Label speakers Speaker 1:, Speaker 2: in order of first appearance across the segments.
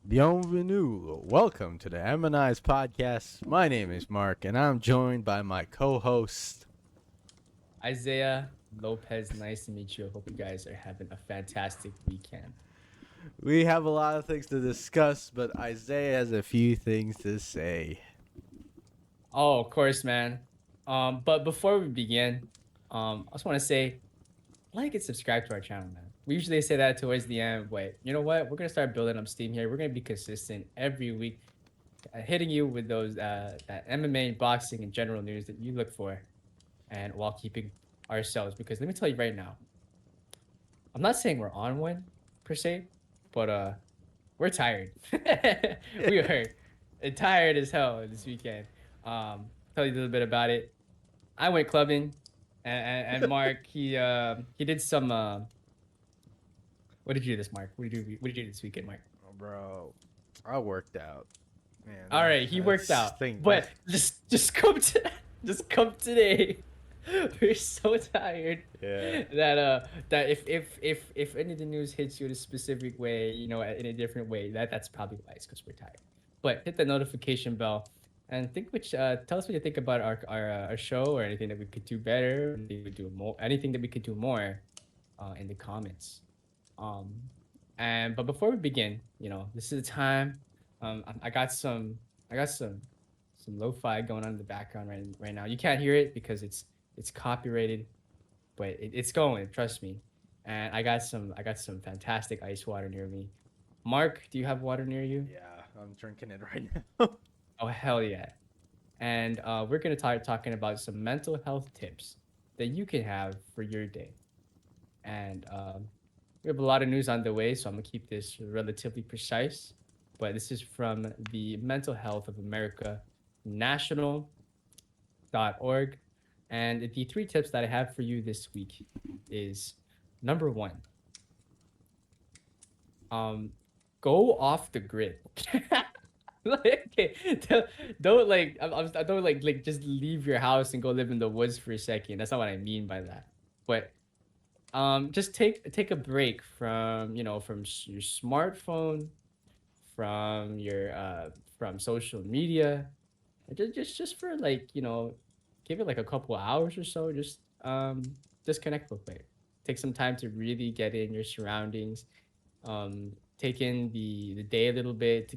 Speaker 1: Bienvenue. Welcome to the M&I's podcast. My name is Mark, and I'm joined by my co-host.
Speaker 2: Isaiah Lopez, nice to meet you. I hope you guys are having a fantastic weekend.
Speaker 1: We have a lot of things to discuss, but Isaiah has a few things to say.
Speaker 2: Oh, of course, man. But before we begin, I just want to say like and subscribe to our channel, man. We usually say that towards the end, but you know what? We're gonna start building up steam here. We're gonna be consistent every week, hitting you with those that MMA, boxing, and general news that you look for, and while keeping ourselves. Because let me tell you right now, I'm not saying we're on one per se, but we're tired. We are tired as hell this weekend. Tell you a little bit about it. I went clubbing, and Mark he did some. What did you do this, Mark? What did you do this weekend, Mark?
Speaker 1: Oh, bro, I worked out. Man,
Speaker 2: All right, he worked
Speaker 1: that's
Speaker 2: out,
Speaker 1: thing.
Speaker 2: but just come to just come today. We're so tired
Speaker 1: Yeah.
Speaker 2: that if any of the news hits you in a specific way, in a different way, that's probably why it's because we're tired. But hit the notification bell and tell us what you think about our show or anything that we could do better, anything that we could do more, in the comments. Um, and but before we begin, this is the time. I got some lo-fi going on in the background right now. You can't hear it because it's copyrighted, but it's going. Trust me. And I got some fantastic ice water near me. Mark, do you have water near you?
Speaker 1: Yeah, I'm drinking it right now.
Speaker 2: Oh hell yeah! And we're gonna start talking about some mental health tips that you can have for your day. And we have a lot of news on the way, so I'm gonna keep this relatively precise. But this is from the Mental Health of America National.org. And the three tips that I have for you this week is number one, um, go off the grid. Like, okay, don't like I don't like just leave your house and go live in the woods for a second. That's not what I mean by that. But just take a break from your smartphone, from your from social media, just for like give it like a couple hours or so. Just disconnect real quick. Take some time to really get in your surroundings. Take in the day a little bit to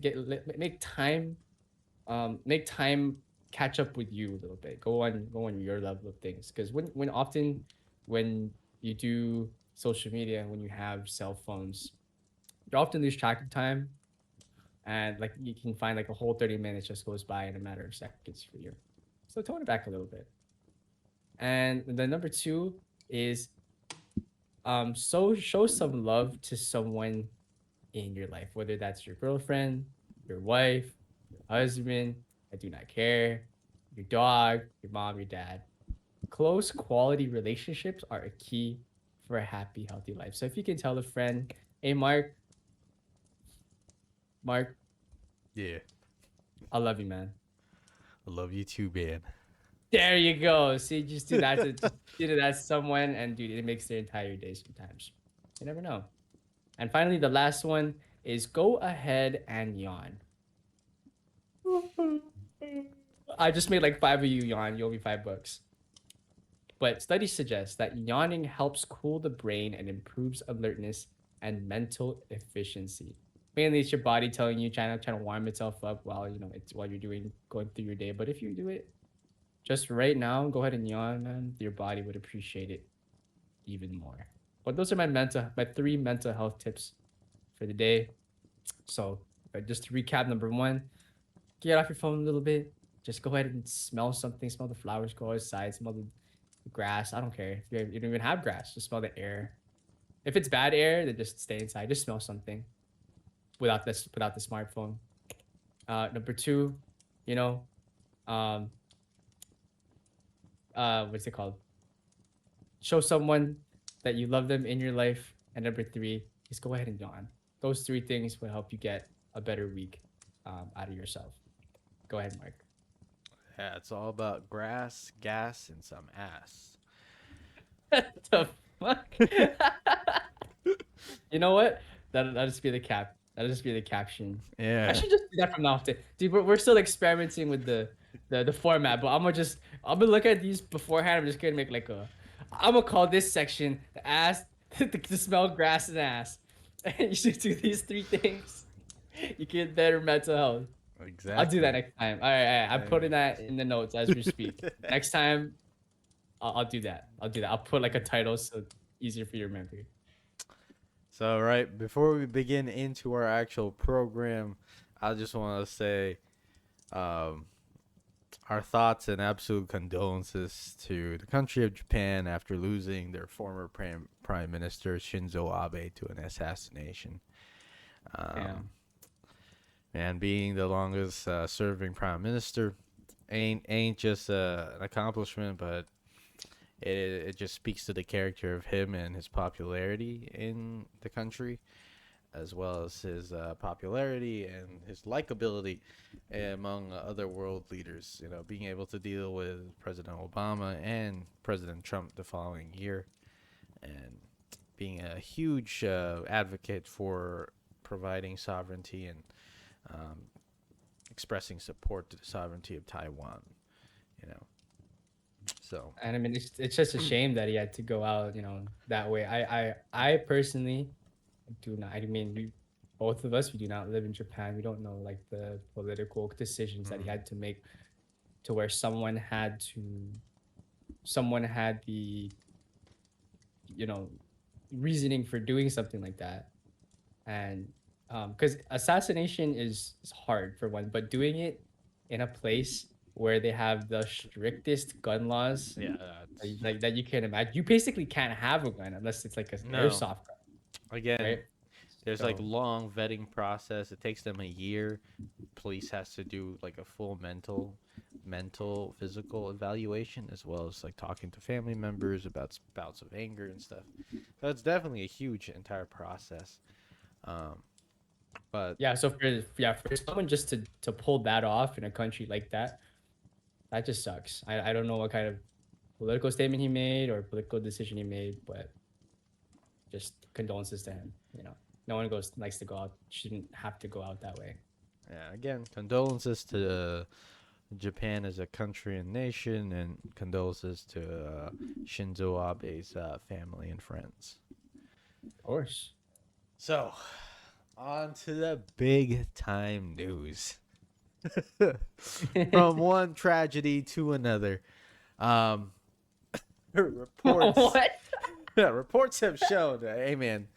Speaker 2: make time catch up with you a little bit. Go on your level of things, because when you do social media, when you have cell phones, you often lose track of time, and like you can find like a whole 30 minutes just goes by in a matter of seconds for you. So tone it back a little bit. And the number two is show some love to someone in your life, whether that's your girlfriend, your wife, your husband, I do not care, your dog, your mom, your dad. Close quality relationships are a key for a happy, healthy life. So if you can tell a friend, hey Mark,
Speaker 1: Yeah,
Speaker 2: I love you, man.
Speaker 1: I love you too, man.
Speaker 2: There you go. See, just do that to just do that to someone, and dude, it makes their entire day sometimes. You never know. And finally, the last one is go ahead and yawn. I just made like five of you yawn. You owe me $5. But studies suggest that yawning helps cool the brain and improves alertness and mental efficiency. Mainly, it's your body telling you, trying to warm itself up while it's while you're going through your day. But if you do it just right now, go ahead and yawn, man. Your body would appreciate it even more. But those are my three mental health tips for the day. So just to recap, number one, get off your phone a little bit. Just go ahead and smell something. Smell the flowers. Go outside. Smell the grass. I don't care if you don't even have grass. Just smell the air. If it's bad air, then just stay inside. Just smell something without the smartphone. Number two, you know, um, what's it called? Show someone that you love them in your life. And number three, just go ahead and yawn. Those three things will help you get a better week out of yourself. Go ahead, Mark.
Speaker 1: Yeah, it's all about grass, gas, and some ass.
Speaker 2: What the fuck? You know what? That'll just be the cap. That'll just be the caption. I
Speaker 1: Yeah.
Speaker 2: should just do that from now on. Dude, we're still experimenting with the format, but I'm gonna look at these beforehand. I'm just gonna make like a I'm gonna call this section the ass to smell grass and ass. And you should do these three things. You get better mental health. I'll do that
Speaker 1: Exactly.
Speaker 2: next time. All right. I'm putting
Speaker 1: Hey.
Speaker 2: that in the notes as we speak. Next time, I'll do that. I'll do that. I'll put like a title so easier for you to remember.
Speaker 1: So, right before we begin into our actual program, I just want to say um, our thoughts and absolute condolences to the country of Japan after losing their former Prime Minister Shinzo Abe to an assassination.
Speaker 2: Yeah.
Speaker 1: Um, and being the longest serving Prime Minister ain't just an accomplishment, but it just speaks to the character of him and his popularity in the country, as well as his popularity and his likability among other world leaders. You know, being able to deal with President Obama and President Trump the following year, and being a huge advocate for providing sovereignty and um, expressing support to the sovereignty of Taiwan. You know, so
Speaker 2: And I mean, it's just a shame that he had to go out, that way. I personally do not. I mean, both of us, we do not live in Japan. We don't know like the political decisions that he
Speaker 1: mm,
Speaker 2: had to make to where someone had the you know reasoning for doing something like that. And because assassination is hard for one, but doing it in a place where they have the strictest gun laws
Speaker 1: yeah,
Speaker 2: like that you can imagine. You basically can't have a gun unless it's like an
Speaker 1: no.
Speaker 2: airsoft gun,
Speaker 1: Again,
Speaker 2: right?
Speaker 1: there's like
Speaker 2: So,
Speaker 1: long vetting process. It takes them a year. Police has to do like a full mental, physical evaluation, as well as like talking to family members about bouts of anger and stuff. So it's definitely a huge entire process. Um, but
Speaker 2: yeah, so for someone just to pull that off in a country like that, that just sucks. I don't know what kind of political statement he made or political decision he made, but just condolences to him. No one goes likes to go out, shouldn't have to go out that way.
Speaker 1: yeah, again, condolences to Japan as a country and nation, and condolences to Shinzo Abe's family and friends.
Speaker 2: Of course.
Speaker 1: So, on to the big time news. From one tragedy to another. Um, reports
Speaker 2: What?
Speaker 1: reports have shown that, hey man,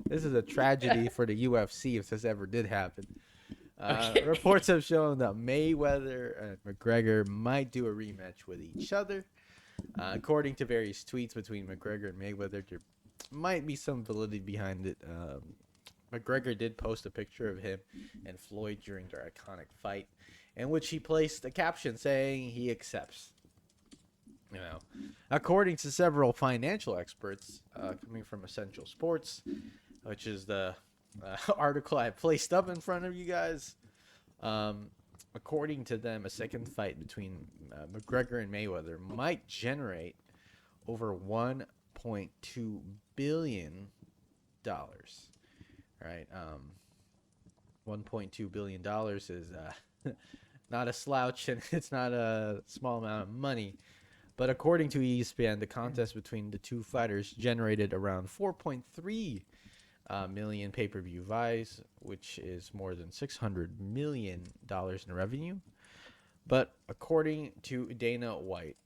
Speaker 1: this is a tragedy for the UFC if this ever did happen.
Speaker 2: Okay.
Speaker 1: Reports have shown that Mayweather and McGregor might do a rematch with each other. According to various tweets between McGregor and Mayweather, there might be some validity behind it. McGregor did post a picture of him and Floyd during their iconic fight, in which he placed a caption saying he accepts. You know, according to several financial experts coming from Essential Sports, which is the article I placed up in front of you guys. Um, According to them, a second fight between McGregor and Mayweather might generate over $1.2 billion. Right? $1.2 billion is not a slouch, and it's not a small amount of money. But according to ESPN, the contest between the two fighters generated around 4.3 million pay-per-view buys, which is more than $600 million in revenue. But according to Dana White,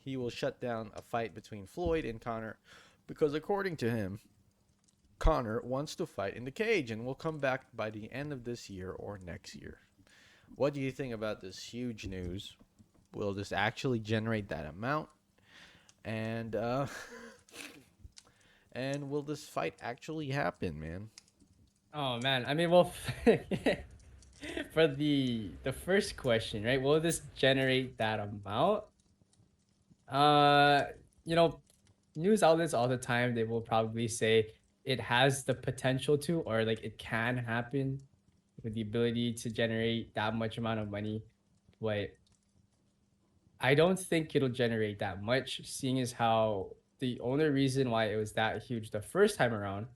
Speaker 1: he will shut down a fight between Floyd and Conor because, according to him, Conor wants to fight in the cage and will come back by the end of this year or next year. What do you think about this huge news? Will this actually generate that amount? And and will this fight actually happen, man?
Speaker 2: Oh man, I mean, well, for the first question, right? Will this generate that amount? Uh, you know, News outlets all the time they will probably say it has the potential to, or like it can happen with the ability to generate that much amount of money, but I don't think it'll generate that much, seeing as how the only reason why it was that huge the first time around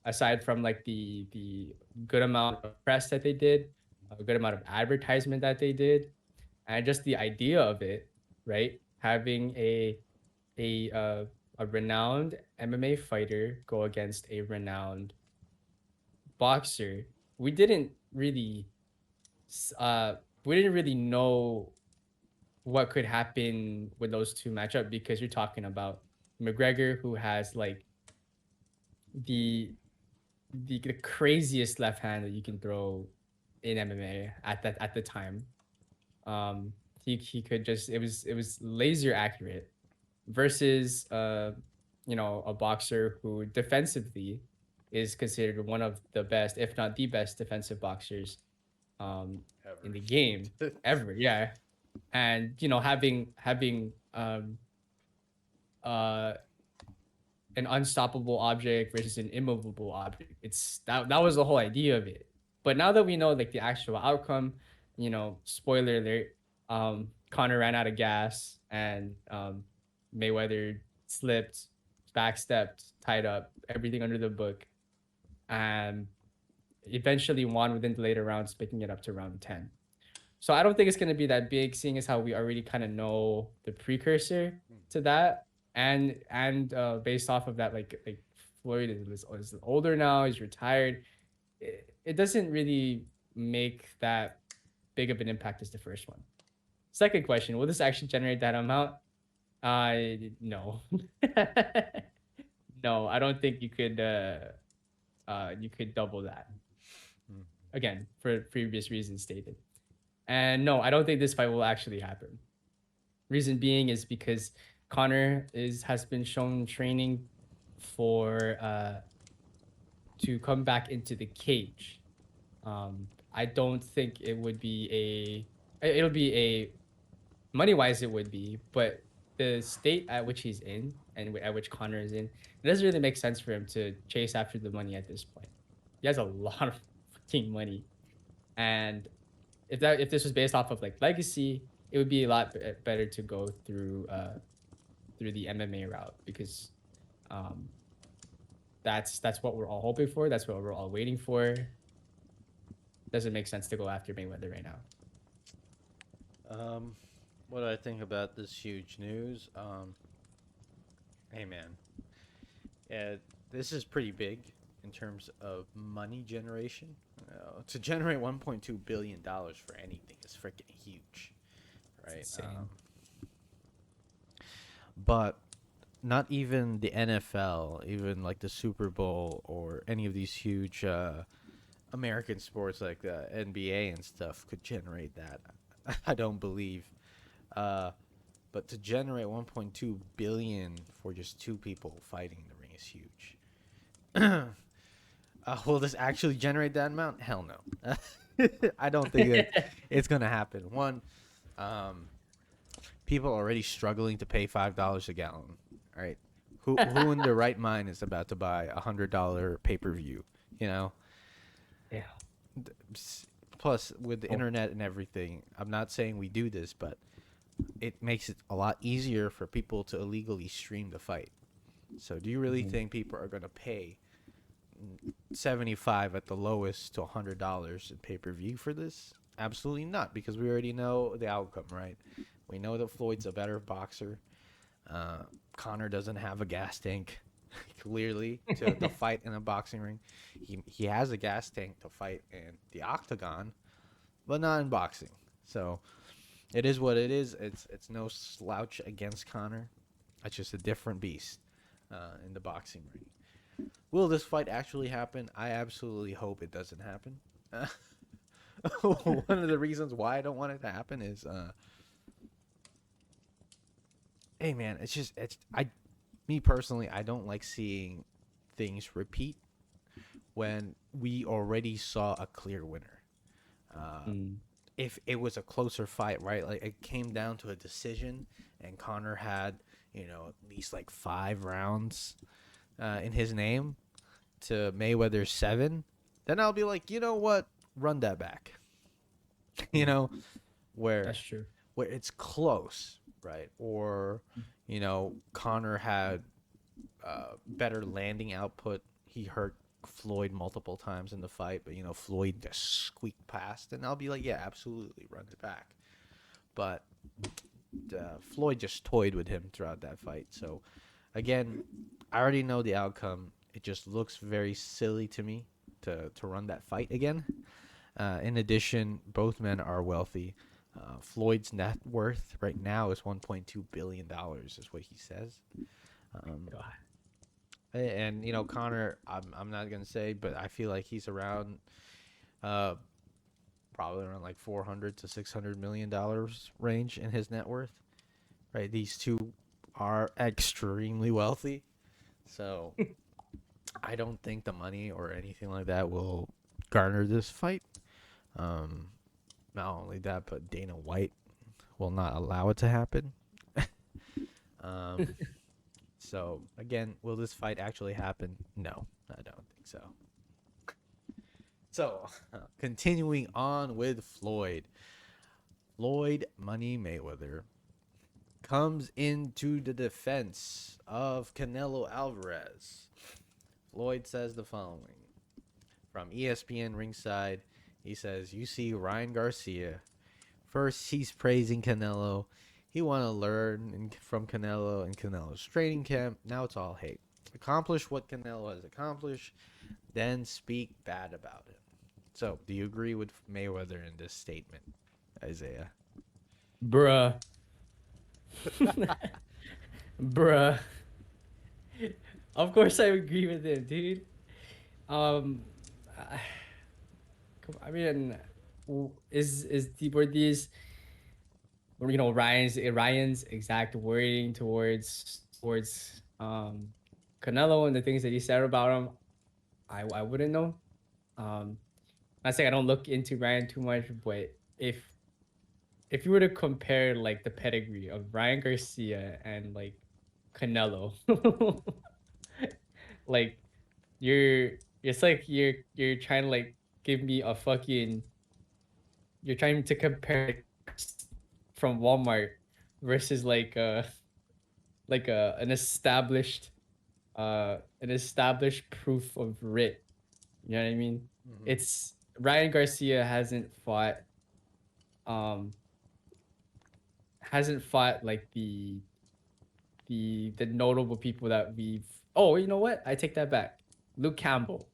Speaker 2: aside from like the good amount of press that they did, a good amount of advertisement that they did, and just the idea of it, right? Having a uh, a renowned MMA fighter go against a renowned boxer. We didn't really s- uh we didn't really know what could happen with those two matchup because you're talking about McGregor who has like the the craziest left hand that you can throw in MMA at the time. He could just it was laser accurate versus a boxer who defensively is considered one of the best, if not the best, defensive boxers um in the game
Speaker 1: Ever.
Speaker 2: ever. Yeah, and having uh an unstoppable object versus an immovable object. It's that was the whole idea of it. But now that we know like the actual outcome, spoiler alert, Connor ran out of gas and Mayweather slipped, backstepped, tied up, everything under the book, and eventually won within the later rounds, picking it up to round 10. So I don't think it's gonna be that big, seeing as how we already kind of know the precursor to that, and based off of that, like Floyd is older now, he's retired. It doesn't really make that big of an impact as the first one. Second question: will this actually generate that amount? No, no, I don't think you could. You could double that again for previous reasons stated. And no, I don't think this fight will actually happen. Reason being is because Connor is has been shown training for to come back into the cage. I don't think it would be it'll be a money wise it would be, but the state at which he's in and at which Connor is in, it doesn't really make sense for him to chase after the money at this point. He has a lot of fucking money, and if this was based off of like legacy, it would be a lot better to go through the MMA route because um, that's what we're all hoping for. That's what we're all waiting for. Doesn't make sense to go after Mayweather right now.
Speaker 1: Um, what do I think about this huge news? Hey man, yeah, this is pretty big in terms of money generation. To generate 1.2 billion dollars for anything is freaking huge,
Speaker 2: It's
Speaker 1: right?
Speaker 2: insane.
Speaker 1: But not even the NFL, even like the Super Bowl or any of these huge American sports like the NBA and stuff could generate that. I don't believe. Uh, but to generate 1.2 billion for just two people fighting in the ring is huge. Will this actually generate that amount? Hell no. I don't think that it's gonna happen. One, um, people are already struggling to pay $5 a gallon. All right, who in their right mind is about to buy $100 pay per view? You know.
Speaker 2: Yeah.
Speaker 1: Plus, with the
Speaker 2: Oh.
Speaker 1: internet and everything, I'm not saying we do this, but it makes it a lot easier for people to illegally stream the fight. So, do you really
Speaker 2: Mhm.
Speaker 1: think people are gonna pay 75 at the lowest to $100 in pay per view for this? Absolutely not, because we already know the outcome, right? We know that Floyd's a better boxer. Uh, Connor doesn't have a gas tank, clearly, to fight in a boxing ring. He has a gas tank to fight in the octagon, but not in boxing. So it is what it is. It's no slouch against Connor. It's just a different beast in the boxing ring. Will this fight actually happen? I absolutely hope it doesn't happen. One of the reasons why I don't want it to happen is, hey man, it's just me personally, I don't like seeing things repeat when we already saw a clear winner. Uh,
Speaker 2: Mm.
Speaker 1: if it was a closer fight, right? Like it came down to a decision, and Connor had, at least like 5 rounds in his name to Mayweather's 7, then I'll be like, you know what? Run that back. you know, where
Speaker 2: That's true.
Speaker 1: where it's close, right? Or, Connor had better landing output. He hurt Floyd multiple times in the fight, but Floyd just squeaked past, and I'll be like, yeah, absolutely, run it back. But Floyd just toyed with him throughout that fight. So again, I already know the outcome. It just looks very silly to me to run that fight again. In addition, both men are wealthy. Floyd's net worth right now is $1.2 billion, is what he says.
Speaker 2: God.
Speaker 1: And Connor, I'm not gonna say, but I feel like he's around, probably around like 400 to 600 million dollars range in his net worth. Right, these two are extremely wealthy, so I don't think the money or anything like that will garner this fight. Um, Not only that, but Dana White will not allow it to happen. um, so again, will this fight actually happen? No, I don't think so. So, continuing on with Floyd. Floyd Money Mayweather comes into the defense of Canelo Alvarez. Floyd says the following from ESPN ringside. He says, "You see Ryan Garcia. First, he's praising Canelo. He want to learn from Canelo and Canelo's training camp. Now it's all hate. Accomplish what Canelo has accomplished, then speak bad about him." So, do you agree with Mayweather in this statement, Isaiah?
Speaker 2: Bruh. Bruh. Of course I agree with him, dude. Um, I I mean, were these Ryan's exact wording towards Canelo and the things that he said about him? I wouldn't know. Not saying I don't look into Ryan too much, but if you were to compare like the pedigree of Ryan Garcia and like Canelo, like you're it's like you're trying to like give me a fucking you're trying to compare like, from Walmart versus like an established proof of writ. You know what I mean?
Speaker 1: Mm-hmm.
Speaker 2: It's Ryan Garcia um hasn't fought like the notable people that we've. Oh, you know what? I take that back. Luke Campbell.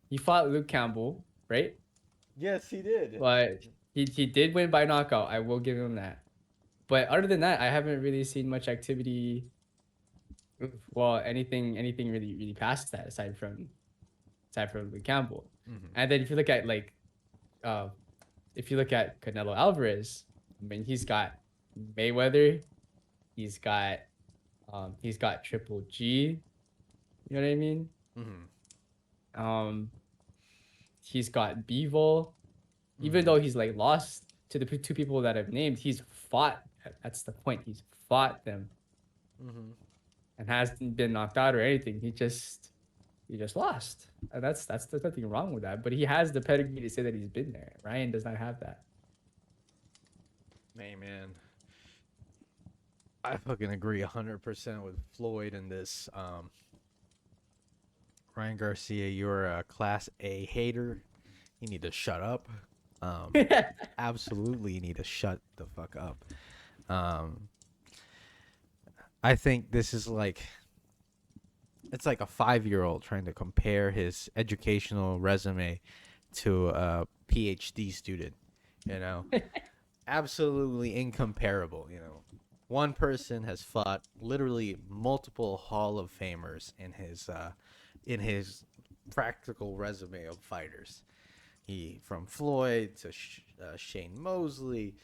Speaker 2: He fought Luke Campbell, right?
Speaker 1: Yes, he did.
Speaker 2: But he did win by knockout. I will give him that. But other than that, I haven't really seen much activity. Well, anything really past that aside from Luke Campbell.
Speaker 1: Mm-hmm.
Speaker 2: And then uh, if you look at Canelo Alvarez, I mean, he's got Mayweather, he's got Triple G. You know what I mean?
Speaker 1: Mm-hmm.
Speaker 2: Um, he's got Bevo. Even
Speaker 1: Mm-hmm.
Speaker 2: though he's like lost to the two people that I've named, he's fought. That's the point. He's fought them
Speaker 1: Mm-hmm.
Speaker 2: and hasn't been knocked out or anything. He just lost. And there's nothing wrong with that. But he has the pedigree to say that he's been there. Ryan does not have that.
Speaker 1: Hey, man. I fucking agree 100% with Floyd in this. Ryan Garcia, you're a class A hater. You need to shut up. Absolutely, you need to shut the fuck up. Um, I think this is like it's like a 5-year-old trying to compare his educational resume to a PhD student. You know, absolutely incomparable. One person has fought literally multiple Hall of Famers in his practical resume of fighters. He from Floyd to Shane Mosley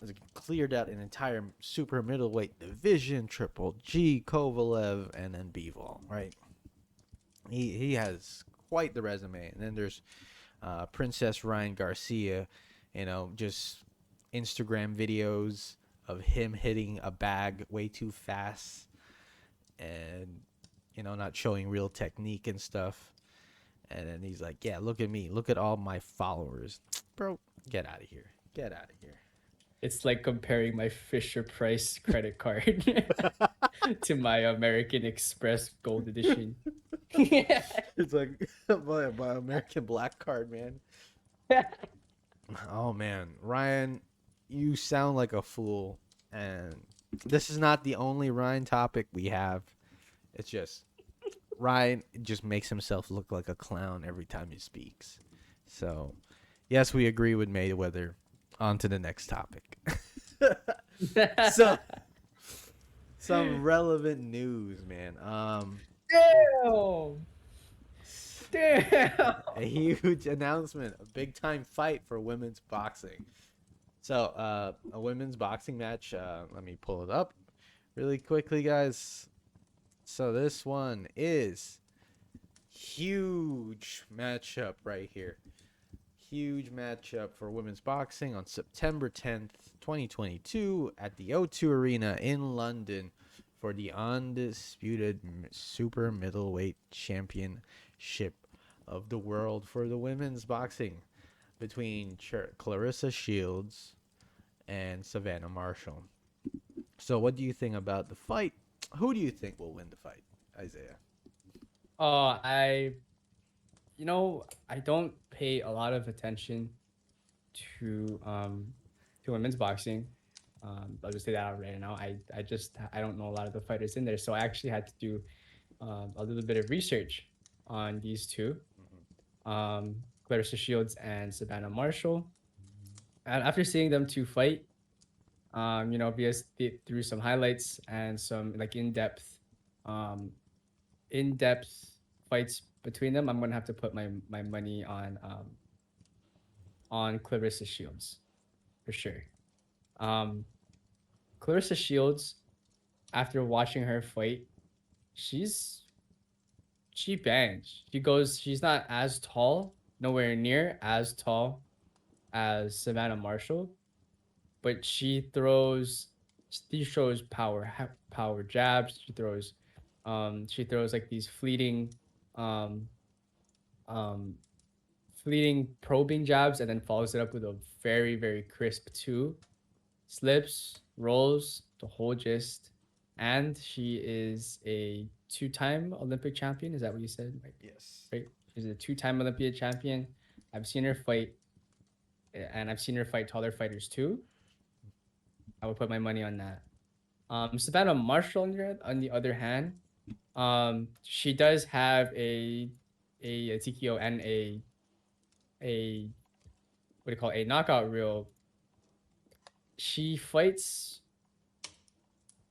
Speaker 1: has cleared out an entire super middleweight division, Triple G, Kovalev, and then Bivol. Right? He has quite the resume. And then there's Princess Ryan Garcia. Just Instagram videos of him hitting a bag way too fast, and not showing real technique and stuff. And then he's like, "Yeah, look at me. Look at all my followers." Bro, get out of here. Get out of here.
Speaker 2: It's like comparing my Fisher Price credit card to my American Express Gold Edition.
Speaker 1: It's like my American Black Card, man. Oh man, Ryan, you sound like a fool, and this is not the only Ryan topic we have. It's just Ryan just makes himself look like a clown every time he speaks. So, yes, we agree with Mayweather. On to the next topic. So, some relevant news, man.
Speaker 2: Damn! Damn!
Speaker 1: A huge announcement, a big time fight for women's boxing. So, a women's boxing match. Let me pull it up really quickly, guys. So, this one is huge matchup right here. Huge matchup for women's boxing on September 10th, 2022 at the O2 Arena in London for the undisputed super middleweight championship of the world for the women's boxing between Clarissa Shields and Savannah Marshall. So what do you think about the fight? Who do you think will win the fight, Isaiah?
Speaker 2: Oh, I don't pay a lot of attention to women's boxing. I'll just say that out right now. I don't know a lot of the fighters in there, so I actually had to do a little bit of research on these two, Clarissa Shields and Savannah Marshall. And after seeing them two fight, because through some highlights and some like um, in-depth fights between them, I'm gonna have to put my money on Clarissa Shields for sure. Um, Clarissa Shields, after watching her fight, she's she bangs. She's not as tall, nowhere near as tall as Savannah Marshall, but she shows power jabs. She throws like these um, um, fleeting probing jabs and then follows it up with a very, very crisp two. Slips, rolls, the whole gist. And she is a two-time Olympic champion. Is that what you said? Like,
Speaker 1: Yes.
Speaker 2: right? She's a two-time Olympiad champion. I've seen her fight, and I've seen her fight taller fighters too. I would put my money on that. Savannah Marshall, on the other hand, she does have a TKO and a what do you call it, a knockout reel. She fights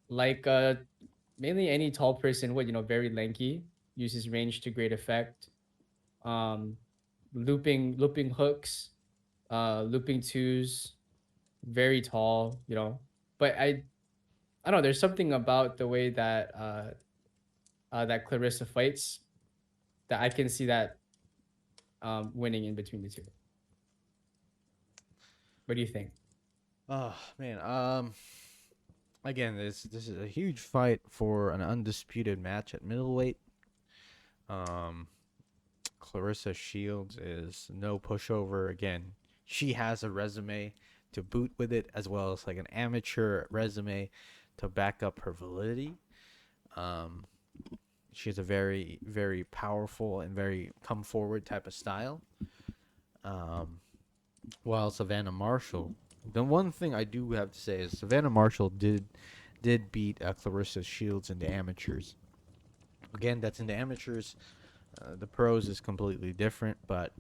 Speaker 2: like mainly any tall person would, very lanky, uses range to great effect. Um, looping hooks, looping twos, very tall, But I don't know. There's something about the way that that Clarissa fights that I can see that winning in between the two. What do you think?
Speaker 1: Oh man. Again, this is a huge fight for an undisputed match at middleweight. Um, Clarissa Shields is no pushover. Again, she has a resume to boot with it, as well as like an amateur resume to back up her validity. Um, she has a very, very powerful and very come forward type of style. Um, while Savannah Marshall, the one thing I do have to say is Savannah Marshall did beat Clarissa Shields in the amateurs. Again, that's in the amateurs. The pros is completely different, but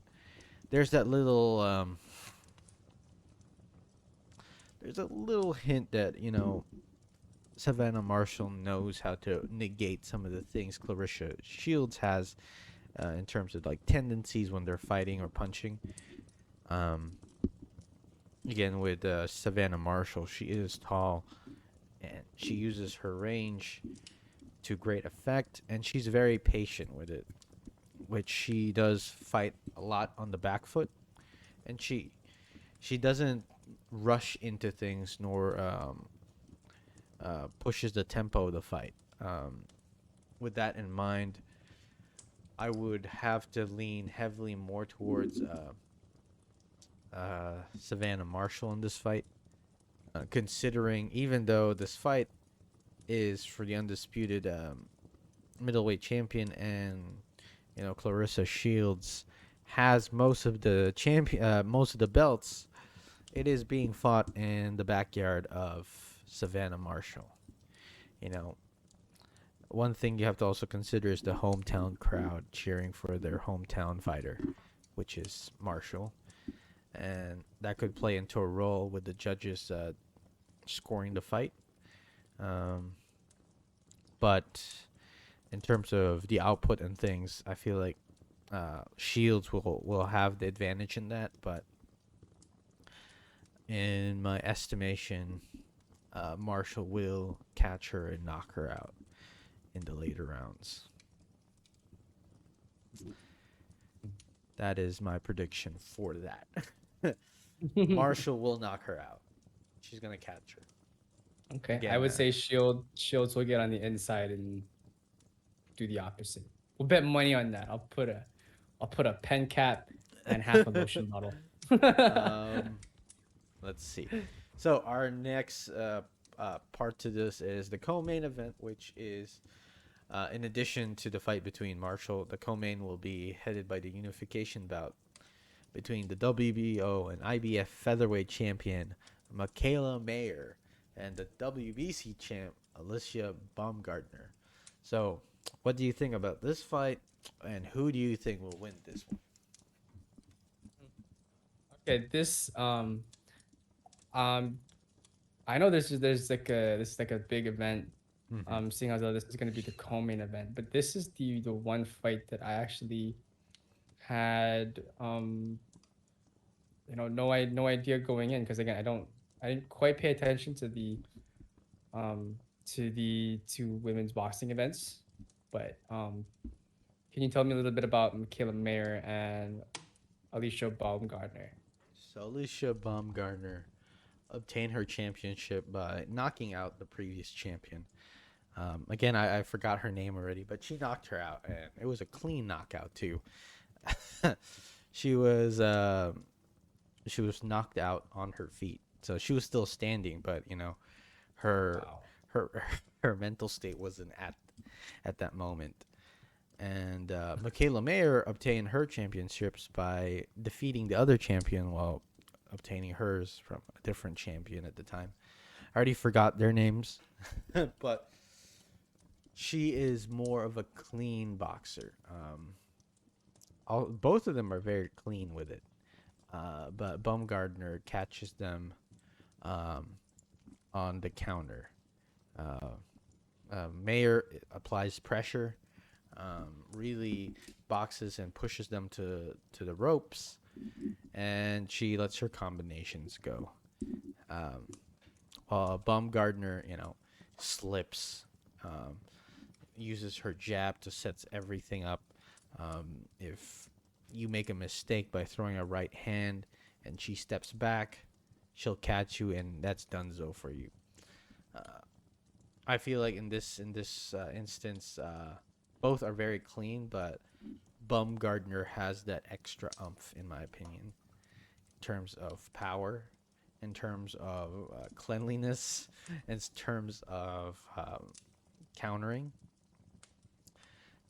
Speaker 1: there's that little there's a little hint that Savannah Marshall knows how to negate some of the things Clarissa Shields has in terms of like tendencies when they're fighting or punching. Um, Again, with Savannah Marshall, she is tall and she uses her range to great effect, and she's very patient with it, which she does fight a lot on the back foot, and she doesn't rush into things nor pushes the tempo of the fight. With that in mind, I would have to lean heavily more towards Savannah Marshall in this fight. considering even though this fight is for the undisputed middleweight champion, and Clarissa Shields has most of the belts, it is being fought in the backyard of Savannah Marshall. You know, one thing you have to also consider is the hometown crowd cheering for their hometown fighter, which is Marshall, and that could play into a role with the judges scoring the fight. Um, but in terms of the output and things, I feel like Shields will have the advantage in that. But in my estimation, Marshall will catch her and knock her out in the later rounds. That is my prediction for that. Marshall will knock her out. She's gonna catch her.
Speaker 2: Okay, I
Speaker 1: Again,
Speaker 2: would say Shields will get on the inside and do the opposite. We'll bet money on that. I'll put a pen cap and half a lotion bottle.
Speaker 1: um, let's see. So our next part to this is the co-main event, which is in addition to the fight between Marshall, the co-main will be headed by the unification bout between the WBO and IBF featherweight champion Michaela Mayer and the WBC champ Alicia Baumgartner. So, what do you think about this fight, and who do you think will win this one?
Speaker 2: Okay, um I know this is like a big event.
Speaker 1: Mm-hmm.
Speaker 2: Seeing as though this is gonna be the co-main event, but this is the one fight that I actually had no idea going in, because again I didn't quite pay attention um to the two women's boxing events, but can you tell me a little bit about Michaela Mayer and Alicia Baumgartner?
Speaker 1: So Alicia Baumgartner obtained her championship by knocking out the previous champion. Again, I forgot her name already, but she knocked her out, and it was a clean knockout too. she was uh, she was knocked out on her feet, so she was still standing, but her
Speaker 2: Wow.
Speaker 1: her her mental state wasn't at that moment. And Michaela Mayer obtained her championships by defeating the other champion while obtaining hers from a different champion at the time. I already forgot their names, but she is more of a clean boxer. Both of them are very clean with it, but Baumgartner catches them um, on the counter. Uh, Mayer applies pressure, really boxes and pushes them to the ropes, and she lets her combinations go. Um, while Baumgartner, slips, um, uses her jab to set everything up. If you make a mistake by throwing a right hand and she steps back, she'll catch you, and that's donezo for you. Uh, I feel like in this instance, both are very clean, but Baumgartner has that extra umph, in my opinion, in terms of power, in terms of cleanliness, in terms of countering.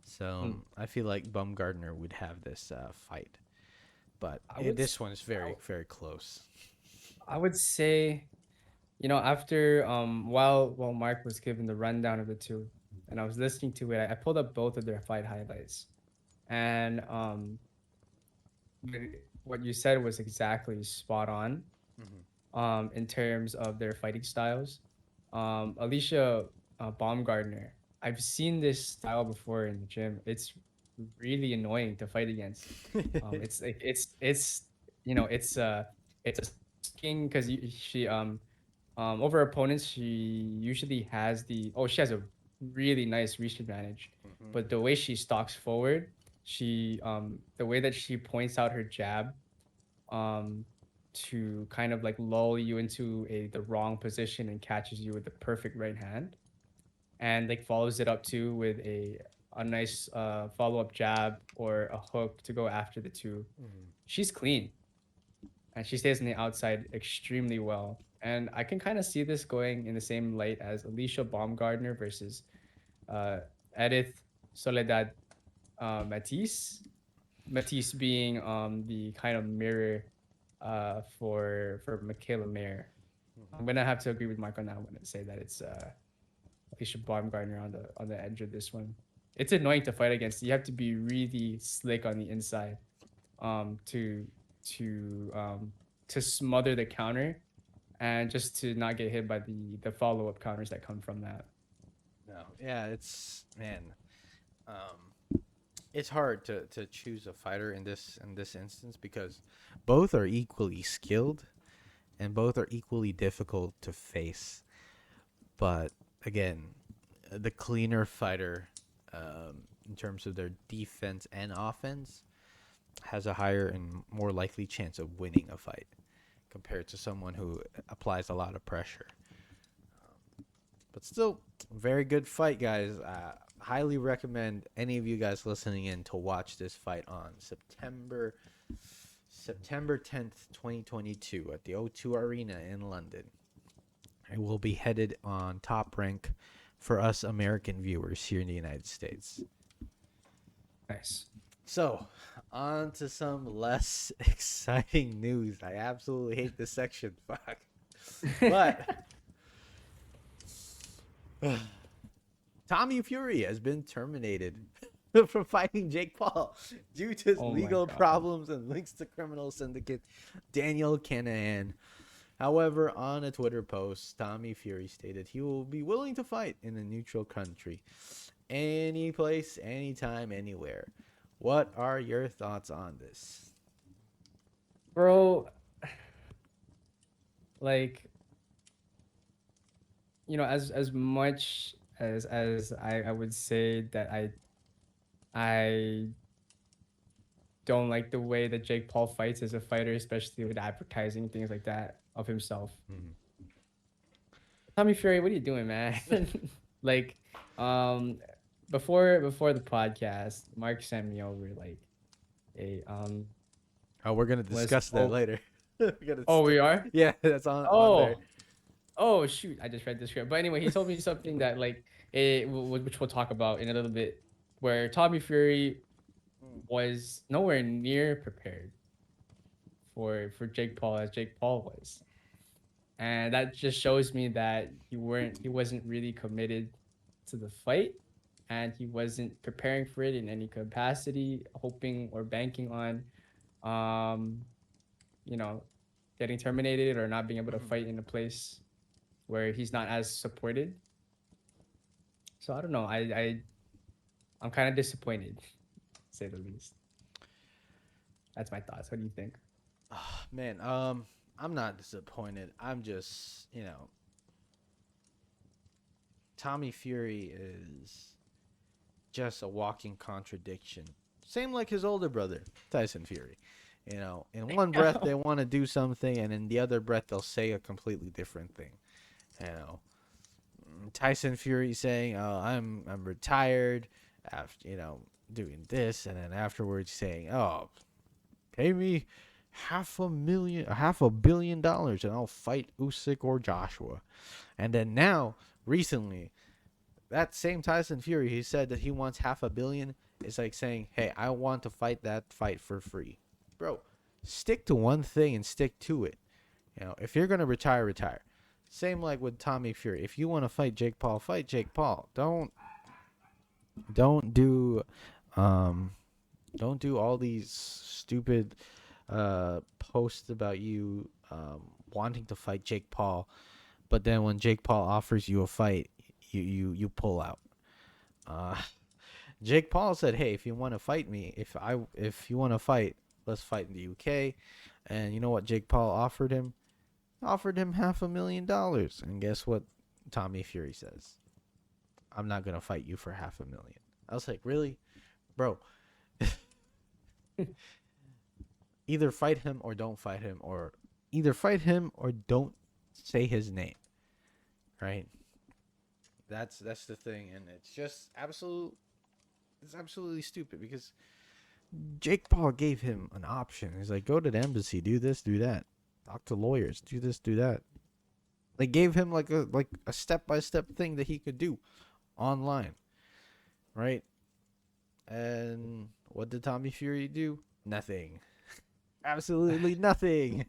Speaker 1: So
Speaker 2: Mm.
Speaker 1: I feel like Baumgartner would have this fight, but
Speaker 2: I would
Speaker 1: this
Speaker 2: s-
Speaker 1: one is very very close.
Speaker 2: I would say, after while Mark was giving the rundown of the two, and I was listening to it, I pulled up both of their fight highlights, and what you said was exactly spot on.
Speaker 1: Mm-hmm.
Speaker 2: In terms of their fighting styles, Alicia Baumgartner, I've seen this style before in the gym. It's really annoying to fight against. It's like it's a skin, because she over opponents, she usually has she has a really nice reach advantage,
Speaker 1: Mm-hmm.
Speaker 2: but the way she stalks forward, the way that she points out her jab, um to kind of like lull you into the wrong position and catches you with the perfect right hand, and like follows it up too with a nice follow-up jab or a hook to go after the two.
Speaker 1: Mm-hmm.
Speaker 2: She's clean, and she stays on the outside extremely well. And I can kind of see this going in the same light as Alicia Baumgardner versus uh, Edith Soledad Matisse. Matisse being the kind of mirror for Michaela Mayer. I'm gonna have to agree with Mike on that one and say that it's Alicia Baumgardner on the edge of this one. It's annoying to fight against. You have to be really slick on the inside um, to to um, to smother the counter and just to not get hit by the follow up counters that come from that.
Speaker 1: No, yeah, it's man, it's hard to choose a fighter in this instance because both are equally skilled and both are equally difficult to face. But again, the cleaner fighter, in terms of their defense and offense, has a higher and more likely chance of winning a fight compared to someone who applies a lot of pressure. But still, very good fight, guys. Highly recommend any of you guys listening in to watch this fight on September 10th, 2022 at the O2 Arena in London. It will be headed on Top Rank for us American viewers here in the United States.
Speaker 2: Nice.
Speaker 1: So, on to some less exciting news. I absolutely hate this section. Fuck. But Tommy Fury has been terminated from fighting Jake Paul due to
Speaker 2: Oh my
Speaker 1: legal
Speaker 2: God.
Speaker 1: problems and links to criminal syndicate Daniel Kanahan. However, on a Twitter post, Tommy Fury stated he will be willing to fight in a neutral country, any place, anytime, anywhere. What are your thoughts on this?
Speaker 2: Bro, like, as much as I would say that I don't like the way that Jake Paul fights as a fighter, especially with advertising things like that of himself.
Speaker 1: Mhm.
Speaker 2: Tommy Fury, what are you doing, man? Like, um, before the podcast, Mark sent me over like a
Speaker 1: Oh, we're gonna
Speaker 2: was
Speaker 1: discuss that
Speaker 2: oh
Speaker 1: later. We're gonna
Speaker 2: oh we are
Speaker 1: yeah, that's on there.
Speaker 2: oh oh shoot, I just read the script. But anyway, he told me something that like which we'll talk about in a little bit, where Tommy Fury was nowhere near prepared for Jake Paul as Jake Paul was. And that just shows me that he wasn't really committed to the fight, and he wasn't preparing for it in any capacity, hoping or banking on um you know getting terminated or not being able to
Speaker 1: Mhm.
Speaker 2: fight in a place where he's not as supported. So I don't know. I'm kind of disappointed, to say the least. That's my thoughts. What do you think?
Speaker 1: Man, I'm not disappointed. I'm just, Tommy Fury is just a walking contradiction. Same like his older brother, Tyson Fury. In one breath they want to do something, and in the other breath they'll say a completely different thing. You know, Tyson Fury saying, "Oh, I'm retired after doing this," and then afterwards saying, "Oh, pay me $500 million, and I'll fight Usyk or Joshua." And then now, recently, that same Tyson Fury, he said that he wants $500 million. It's like saying, "Hey, I want to fight that fight for free." Bro, stick to one thing and stick to it. If you're gonna retire, retire. Same like with Tommy Fury. If you want to fight Jake Paul, fight Jake Paul. Don't do um don't do all these stupid posts about you wanting to fight Jake Paul, but then when Jake Paul offers you a fight, you pull out. Uh, Jake Paul said, "Hey, if you want to fight me, if you want to fight, let's fight in the UK." And you know what Jake Paul offered him? Offered him $500,000. And guess what Tommy Fury says? "I'm not gonna fight you for $500,000." I was like, really, bro? Either fight him or don't fight him, or either fight him or don't say his name. Right? That's the thing, and it's just absolute. It's absolutely stupid because Jake Paul gave him an option. He's like, go to the embassy, do this, do that, talk to lawyers, do this, do that. They gave him like a step-by-step thing that he could do online, right? And what did Tommy Fury do? Nothing. Absolutely nothing.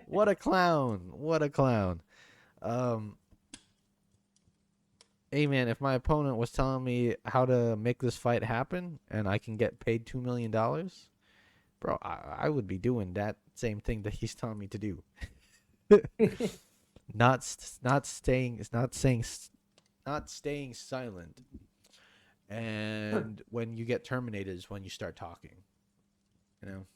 Speaker 1: What a clown. What a clown. Um Hey man, if my opponent was telling me how to make this fight happen and I can get paid $2 million, bro, I would be doing that same thing that he's telling me to do. Not staying, it's not saying, not staying silent. And when you get terminated is when you start talking. You know,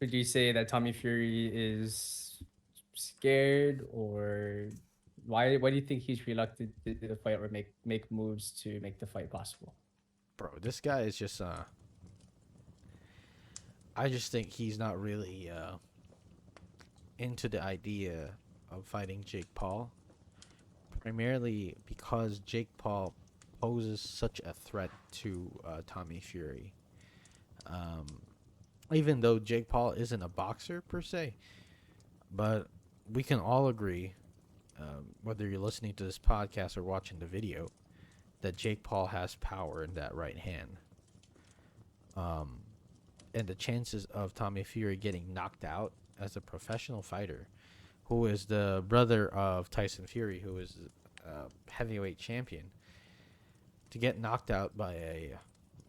Speaker 2: Would you say that Tommy Fury is scared, or why do you think he's reluctant to do the fight or make moves to make the fight possible?
Speaker 1: bro, this guy is just I just think he's not really into the idea of fighting Jake Paul, primarily because Jake Paul poses such a threat to Tommy Fury. Um, Even though Jake Paul isn't a boxer per se, but we can all agree, whether you're listening to this podcast or watching the video, that Jake Paul has power in that right hand. Um, and the chances of Tommy Fury getting knocked out as a professional fighter, who is the brother of Tyson Fury, who is heavyweight champion, to get knocked out by a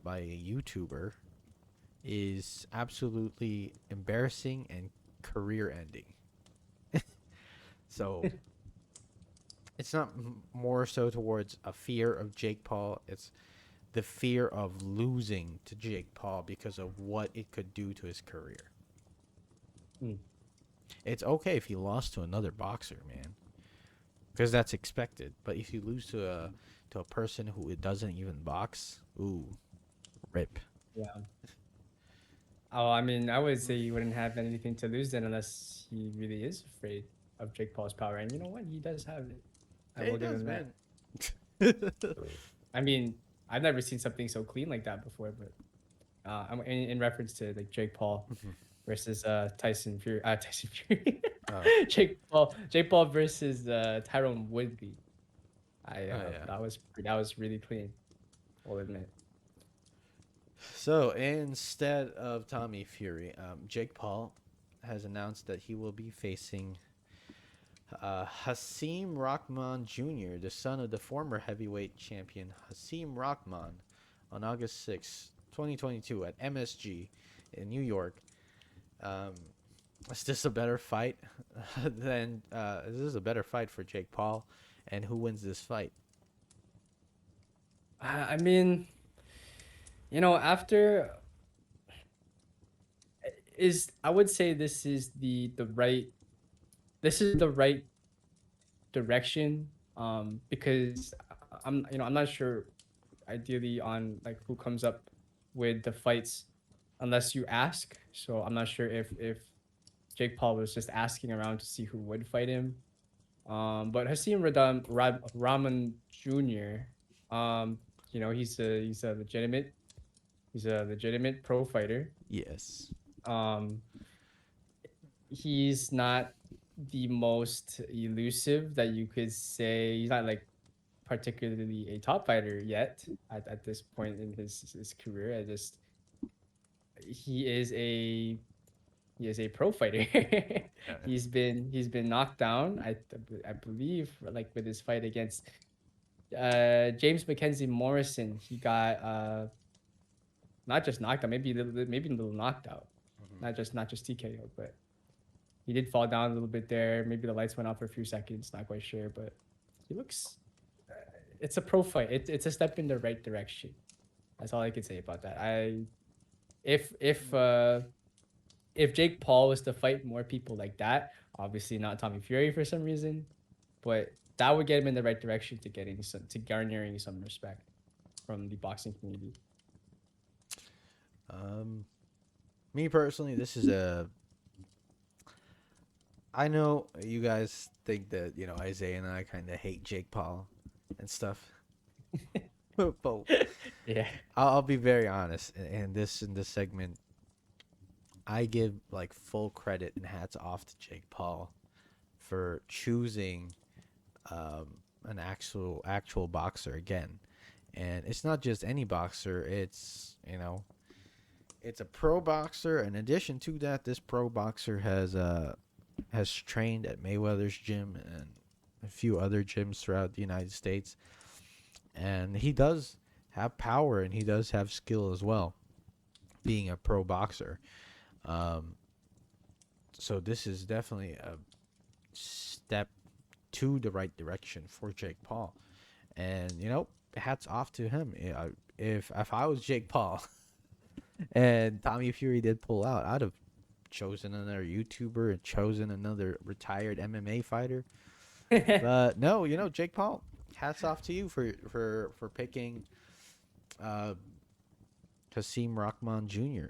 Speaker 1: YouTuber is absolutely embarrassing and career ending. So it's not more so towards a fear of Jake Paul. It's the fear of losing to Jake Paul because of what it could do to his career.
Speaker 2: Hmm.
Speaker 1: It's okay if he lost to another boxer, man, because that's expected. But if you lose to a person who doesn't even box, ooh, rip.
Speaker 2: Yeah. Oh, I mean, I would say he wouldn't have anything to lose then, unless he really is afraid of Jake Paul's power. And you know what? He does have it. I
Speaker 1: Yeah, he
Speaker 2: will give
Speaker 1: does,
Speaker 2: him that.
Speaker 1: man.
Speaker 2: I mean, I've never seen something so clean like that before. But in reference to like Jake Paul versus Tyson Fury, Tyson Fury,
Speaker 1: Oh,
Speaker 2: Jake Paul versus Tyrone Woodley.
Speaker 1: oh yeah.
Speaker 2: That was really clean. I'll admit.
Speaker 1: So instead of Tommy Fury, Jake Paul has announced that he will be facing Hasim Rahman Jr., the son of the former heavyweight champion Hasim Rahman, on August 2022 at MSG in New York. Um, is this a better fight than is this a better fight for Jake Paul? And who wins this fight?
Speaker 2: I mean, after is I would say this is the right direction, because I'm not sure ideally on like who comes up with the fights unless you ask. So I'm not sure if Jake Paul was just asking around to see who would fight him. But Rahman Jr. Um, he's a legitimate pro fighter.
Speaker 1: Yes.
Speaker 2: Um, he's not the most elusive that you could say. He's not like particularly a top fighter yet at this point in his career. He is a he is a pro fighter. He's been knocked down. I believe like with his fight against James Mackenzie Morrison, he got not just knocked out, maybe a little knocked out,
Speaker 1: Mhm.
Speaker 2: not just TKO, but he did fall down a little bit there. Maybe the lights went off for a few seconds. Not quite sure, but he looks. It's a pro fight. It's a step in the right direction. That's all I can say about that. If if uh if Jake Paul was to fight more people like that, obviously not Tommy Fury for some reason, but that would get him in the right direction to garnering some respect from the boxing community.
Speaker 1: Um, Me personally, this is a. I know you guys think that Isaiah and I kind of hate Jake Paul and stuff, but
Speaker 2: Yeah.
Speaker 1: I'll be very honest. In this segment, I give like full credit and hats off to Jake Paul for choosing an actual boxer again. And it's not just any boxer. It's it's a pro boxer. In addition to that, this pro boxer has trained at Mayweather's gym and a few other gyms throughout the United States. And he does have power and he does have skill as well, being a pro boxer. Um, so this is definitely a step to the right direction for Jake Paul. And hats off to him. If I was Jake Paul and Tommy Fury did pull out, I'd have chosen another YouTuber and chosen another retired MMA fighter. But no, Jake Paul, hats off to you for picking uh, Hasim Rahman Jr.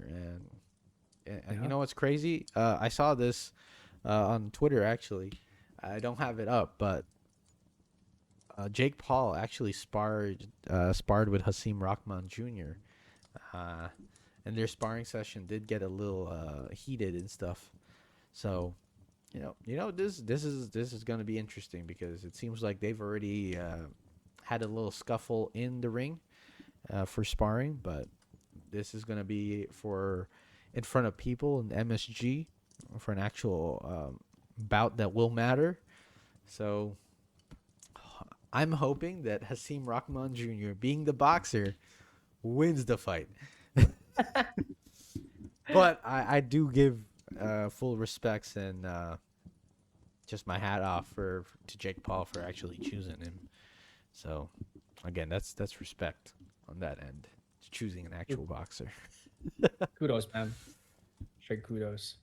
Speaker 1: And you know what's crazy? I saw this on Twitter actually. I don't have it up, but Jake Paul actually sparred with Hasim Rahman Jr. And their sparring session did get a little heated and stuff. So, this is going to be interesting because it seems like they've already had a little scuffle in the ring for sparring, but this is going to be for in front of people in MSG for an actual bout that will matter. So I'm hoping that Hasim Rahman Jr., being the boxer, wins the fight. But I do give full respects and just my hat off to Jake Paul for actually choosing him. So again, that's respect on that end. Choosing an actual boxer.
Speaker 2: Kudos, man. Straight kudos.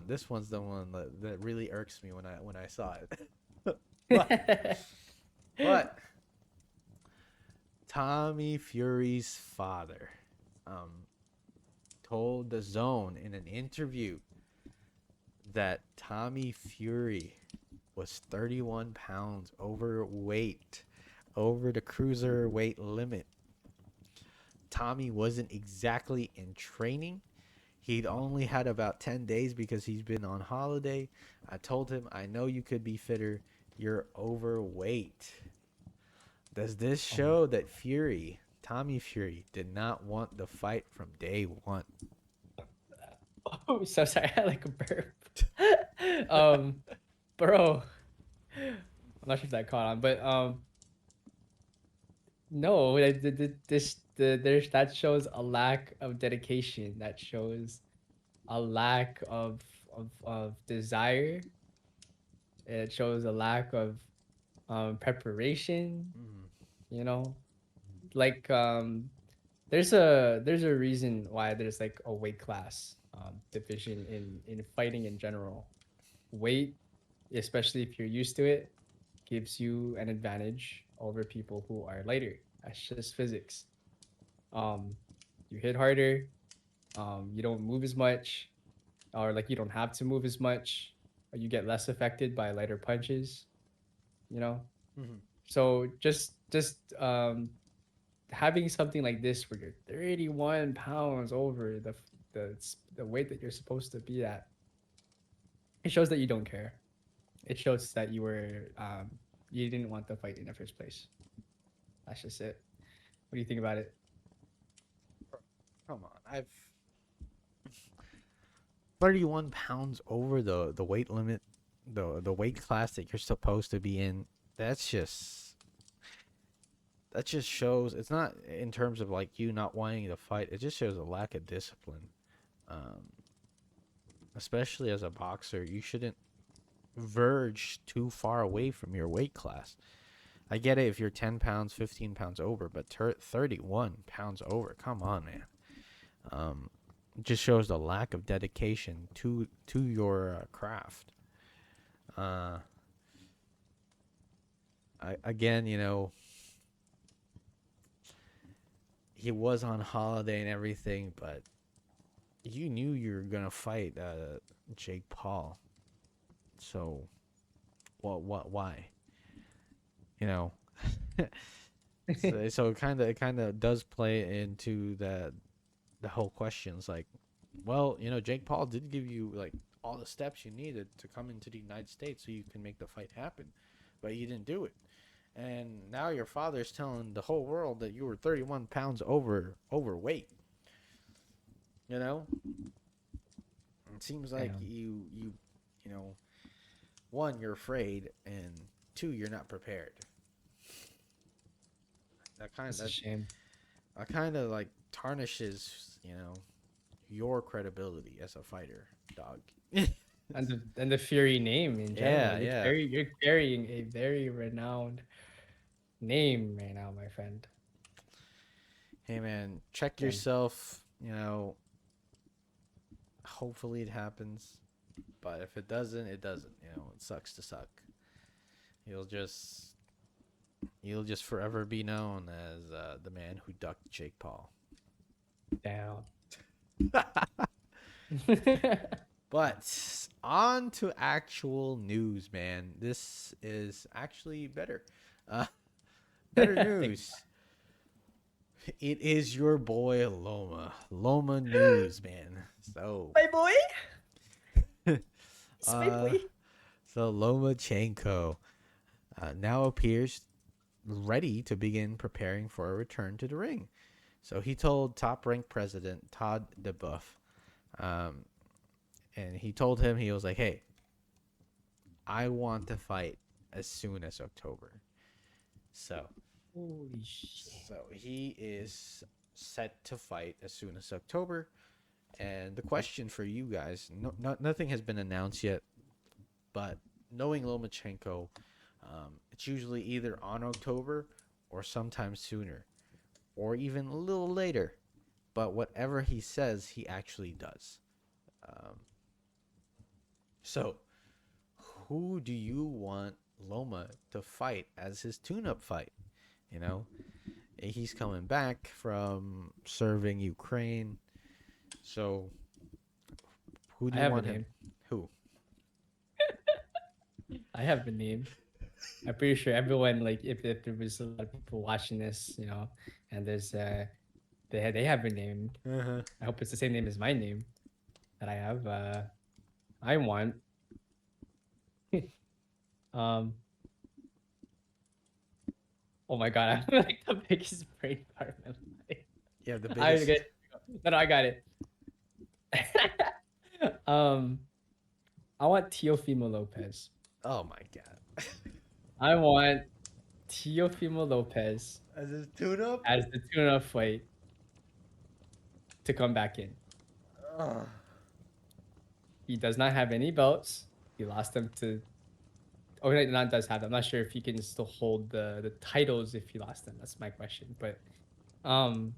Speaker 1: This one's the one that really irks me when I saw it. but Tommy Fury's father told the Zone in an interview that Tommy Fury was 31 pounds overweight, over the cruiserweight limit. Tommy wasn't exactly in training. He'd only had about 10 days because he's been on holiday. I told him, I know you could be fitter. You're overweight. Does this show that Tommy Fury, did not want the fight from day one?
Speaker 2: Oh, so sorry. I had like a burp. Bro, I'm not sure if that caught on, but no, that shows a lack of dedication. That shows a lack of desire. It shows a lack of preparation.
Speaker 1: Mm,
Speaker 2: You know, like there's a reason why there's like a weight class division in fighting in general. Weight, especially if you're used to it, gives you an advantage over people who are lighter. That's just physics. Um, you hit harder. You don't move as much, or like you don't have to move as much. Or you get less affected by lighter punches. You know.
Speaker 1: mhm.
Speaker 2: So just having something like this where you're 31 pounds over the the weight that you're supposed to be at, it shows that you don't care. It shows that you didn't want the fight in the first place. That's just it. What do you think about it?
Speaker 1: Come on, I've 31 pounds over the weight limit, the weight class that you're supposed to be in. That's just that just shows it's not in terms of like you not wanting to fight. It just shows a lack of discipline. Um, Especially as a boxer, you shouldn't verge too far away from your weight class. I get it if you're 10 pounds, 15 pounds over, but 31 pounds over, come on, man. It just shows the lack of dedication to your craft. Uh, again, he was on holiday and everything, but you knew you were gonna fight Jake Paul. So, what, why? You know, so it kind of does play into the whole questions. Like, well, Jake Paul did give you like all the steps you needed to come into the United States so you can make the fight happen, but you didn't do it. And now your father's telling the whole world that you were 31 pounds overweight. You know, it seems like
Speaker 2: Damn.
Speaker 1: you know, one, you're afraid, and two, you're not prepared. That kind
Speaker 2: It's a
Speaker 1: that
Speaker 2: shame.
Speaker 1: that kind of like tarnishes, your credibility as a fighter, dog.
Speaker 2: And the Fury name in general.
Speaker 1: Yeah, yeah.
Speaker 2: You're carrying a very renowned name right now, my friend.
Speaker 1: Hey man, check
Speaker 2: Damn.
Speaker 1: yourself. Hopefully it happens, but if it doesn't, it doesn't. It sucks to suck. You'll just you'll just forever be known as the man who ducked Jake Paul.
Speaker 2: Down.
Speaker 1: But on to actual news, man. This is actually better. Uh, better news. It is your boy Loma. Loma news, man. So,
Speaker 2: My boy. It's my
Speaker 1: uh,
Speaker 2: boy.
Speaker 1: so Lomachenko now appears ready to begin preparing for a return to the ring. So he told top-ranked president Todd DeBuff, um, and he told him, he was like, "Hey, I want to fight as soon as October." So,
Speaker 2: Holy shit.
Speaker 1: so he is set to fight as soon as October. And the question for you guys, nothing has been announced yet, but knowing Lomachenko, it's usually either on October or sometime sooner, or even a little later. But whatever he says, he actually does. Um, so, who do you want Loma to fight as his tune-up fight? You know, he's coming back from serving Ukraine. So, who do
Speaker 2: I
Speaker 1: you
Speaker 2: have a
Speaker 1: want him?
Speaker 2: name.
Speaker 1: Who?
Speaker 2: I have a name. I'm pretty sure everyone, like, if there was a lot of people watching this, and there's they have a name.
Speaker 1: Uh-huh.
Speaker 2: I hope it's the same name as my name that I have. I want um oh my god, I'm like the biggest brain fart in my life.
Speaker 1: Yeah, the
Speaker 2: I
Speaker 1: biggest.
Speaker 2: get no, I got it. um I want Teofimo Lopez.
Speaker 1: Oh my god.
Speaker 2: I want Teofimo Lopez
Speaker 1: As his tune-up.
Speaker 2: as the tuna fight to come back in.
Speaker 1: Ugh.
Speaker 2: He does not have any belts. He lost them to. Oh, no, not does have them. I'm not sure if he can still hold the titles if he lost them. That's my question. But um,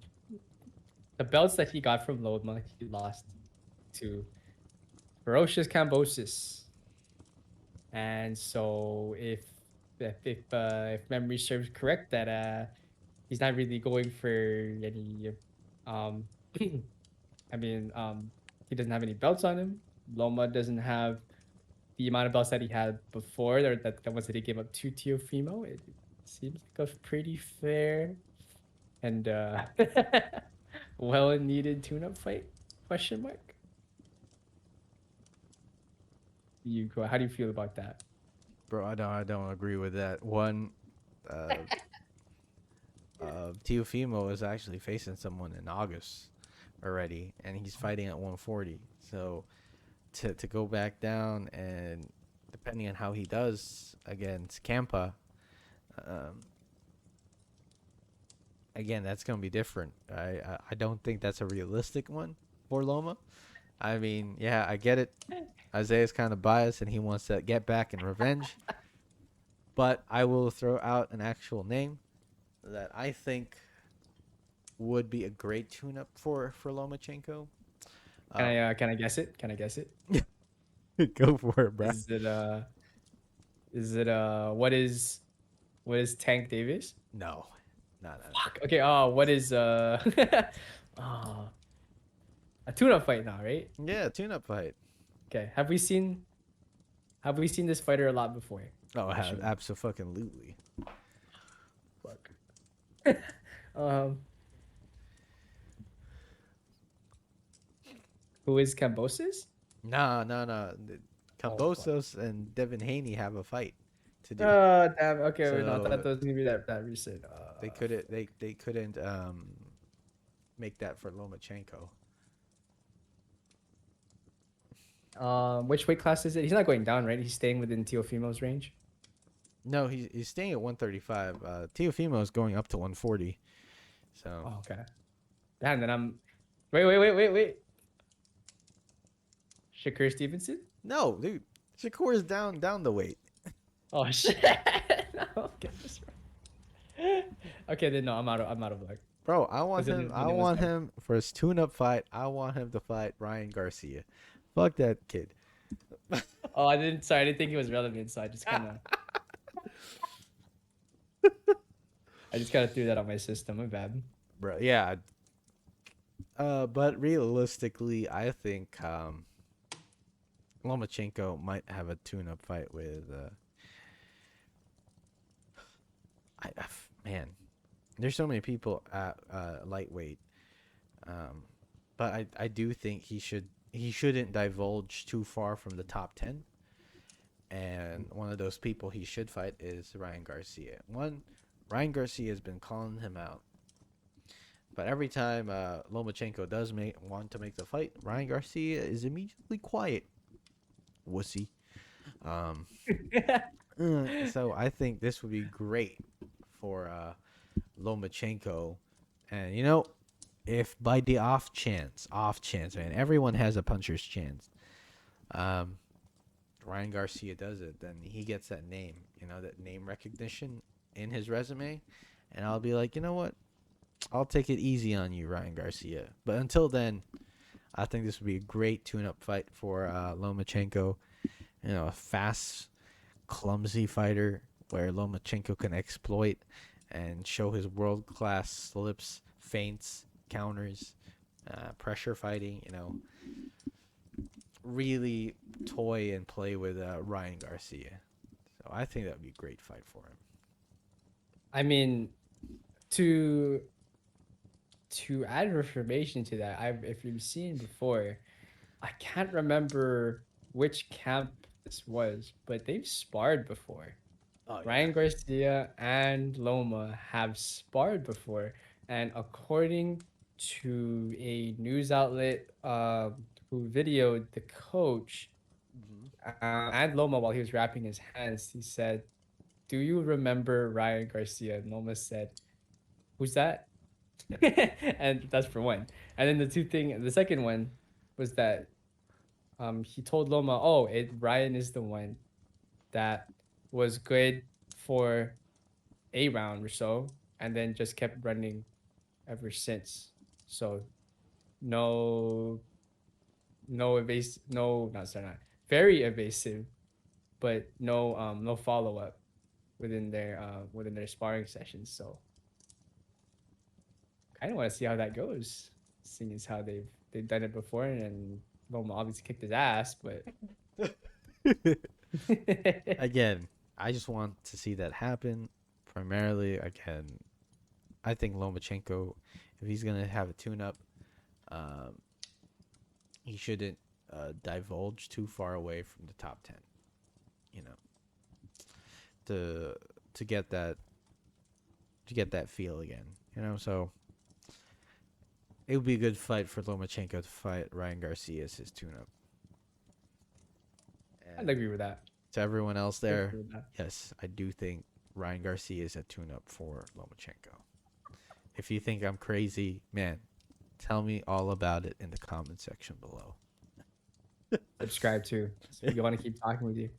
Speaker 2: the belts that he got from Loma, he lost to Ferocious Cambosos. And so if memory serves correct, that he's not really going for any um I mean he doesn't have any belts on him. Loma doesn't have the amount of belts that he had before, or that the ones that he gave up to Teofimo. It seems like a pretty fair and well needed tune-up fight. Question mark. How do you feel about that?
Speaker 1: Bro, I don't agree with that. One, uh, Teofimo is actually facing someone in August already, and he's fighting at 140. So to go back down, and depending on how he does against Campa, um, again, that's gonna be different. I don't think that's a realistic one for Loma. I mean, yeah, I get it. Isaiah's kind of biased, and he wants to get back and revenge. But I will throw out an actual name that I think would be a great tune-up for Lomachenko. Um,
Speaker 2: Can I guess it? Can I guess it?
Speaker 1: go for it, bro.
Speaker 2: Is it what is Tank Davis?
Speaker 1: No, no, no, no.
Speaker 2: Fuck. Okay. What is uh a tune-up fight now, right?
Speaker 1: Yeah, tune-up fight.
Speaker 2: Okay. Have we seen this fighter a lot before?
Speaker 1: Oh,
Speaker 2: Question mark.
Speaker 1: absolutely.
Speaker 2: Fuck. Um, who is Cambosos?
Speaker 1: Nah, nah, nah.
Speaker 2: Oh fuck.
Speaker 1: Cambosos and Devin Haney have a fight to do.
Speaker 2: Oh damn. Okay, wait, no, I thought
Speaker 1: So
Speaker 2: that was gonna be that recent.
Speaker 1: they couldn't make that for Lomachenko.
Speaker 2: Which weight class is it? He's not going down, right? He's staying within Teofimo's range.
Speaker 1: No, he's staying at 135. Teofimo is going up to 140. So
Speaker 2: Oh, okay. Damn, then I'm. Wait. Shakur Stevenson?
Speaker 1: no, dude, Shakur is down the weight.
Speaker 2: Oh shit! No, get this right. Okay, then no, I'm out of luck.
Speaker 1: Bro, I want
Speaker 2: Because
Speaker 1: him.
Speaker 2: then,
Speaker 1: I
Speaker 2: then it was
Speaker 1: want
Speaker 2: them.
Speaker 1: him for his tune-up fight. I want him to fight Ryan Garcia. Fuck that kid.
Speaker 2: Oh, I didn't. Sorry, I didn't think it was relevant, so I just kind of threw that on my system. My bad.
Speaker 1: Bro, yeah. But realistically, I think Lomachenko might have a tune-up fight with. Man, there's so many people at lightweight. But I do think he shouldn't divulge too far from the top 10. And one of those people he should fight is Ryan Garcia. Ryan Garcia has been calling him out, but every time Lomachenko does want to make the fight, Ryan Garcia is immediately quiet. Wussy. Um, so I think this would be great for Lomachenko, and if by the off chance, man, everyone has a puncher's chance. Um, Ryan Garcia does it, then he gets that name, that name recognition in his resume, and I'll be like, you know what? I'll take it easy on you, Ryan Garcia. But until then, I think this would be a great tune-up fight for Lomachenko. A fast, clumsy fighter where Lomachenko can exploit and show his world-class slips, feints, counters, pressure fighting. Really toy and play with Ryan Garcia. So I think that would be a great fight for him.
Speaker 2: I mean, to add information to that, if you've seen before, I can't remember which camp this was, but they've sparred before.
Speaker 1: Oh yeah.
Speaker 2: Ryan Garcia and Loma have sparred before, and according to a news outlet who videoed the coach and Loma while he was wrapping his hands, he said, "Do you remember Ryan Garcia?" And Loma said, "Who's that?" And that's for one. And then the second one was that he told Loma, "Oh, Ryan is the one that was good for a round or so, and then just kept running ever since. So no, no evasive, no, not sorry, not very evasive, but no follow up within their sparring sessions. So kind of want to see how that goes, seeing as how they've done it before, and Loma obviously kicked his ass, but
Speaker 1: Again, I just want to see that happen. Primarily, again, I think Lomachenko, if he's gonna have a tune-up, um, he shouldn't divulge too far away from the top 10. You know, to to get that feel again. So it would be a good fight for Lomachenko to fight Ryan Garcia as his tune-up.
Speaker 2: I'd
Speaker 1: And
Speaker 2: agree with that.
Speaker 1: to everyone else
Speaker 2: I'd
Speaker 1: there,
Speaker 2: agree with that.
Speaker 1: yes, I do think Ryan Garcia is a tune-up for Lomachenko. If you think I'm crazy, man, tell me all about it in the comment section below.
Speaker 2: Subscribe too. We want to keep talking with you.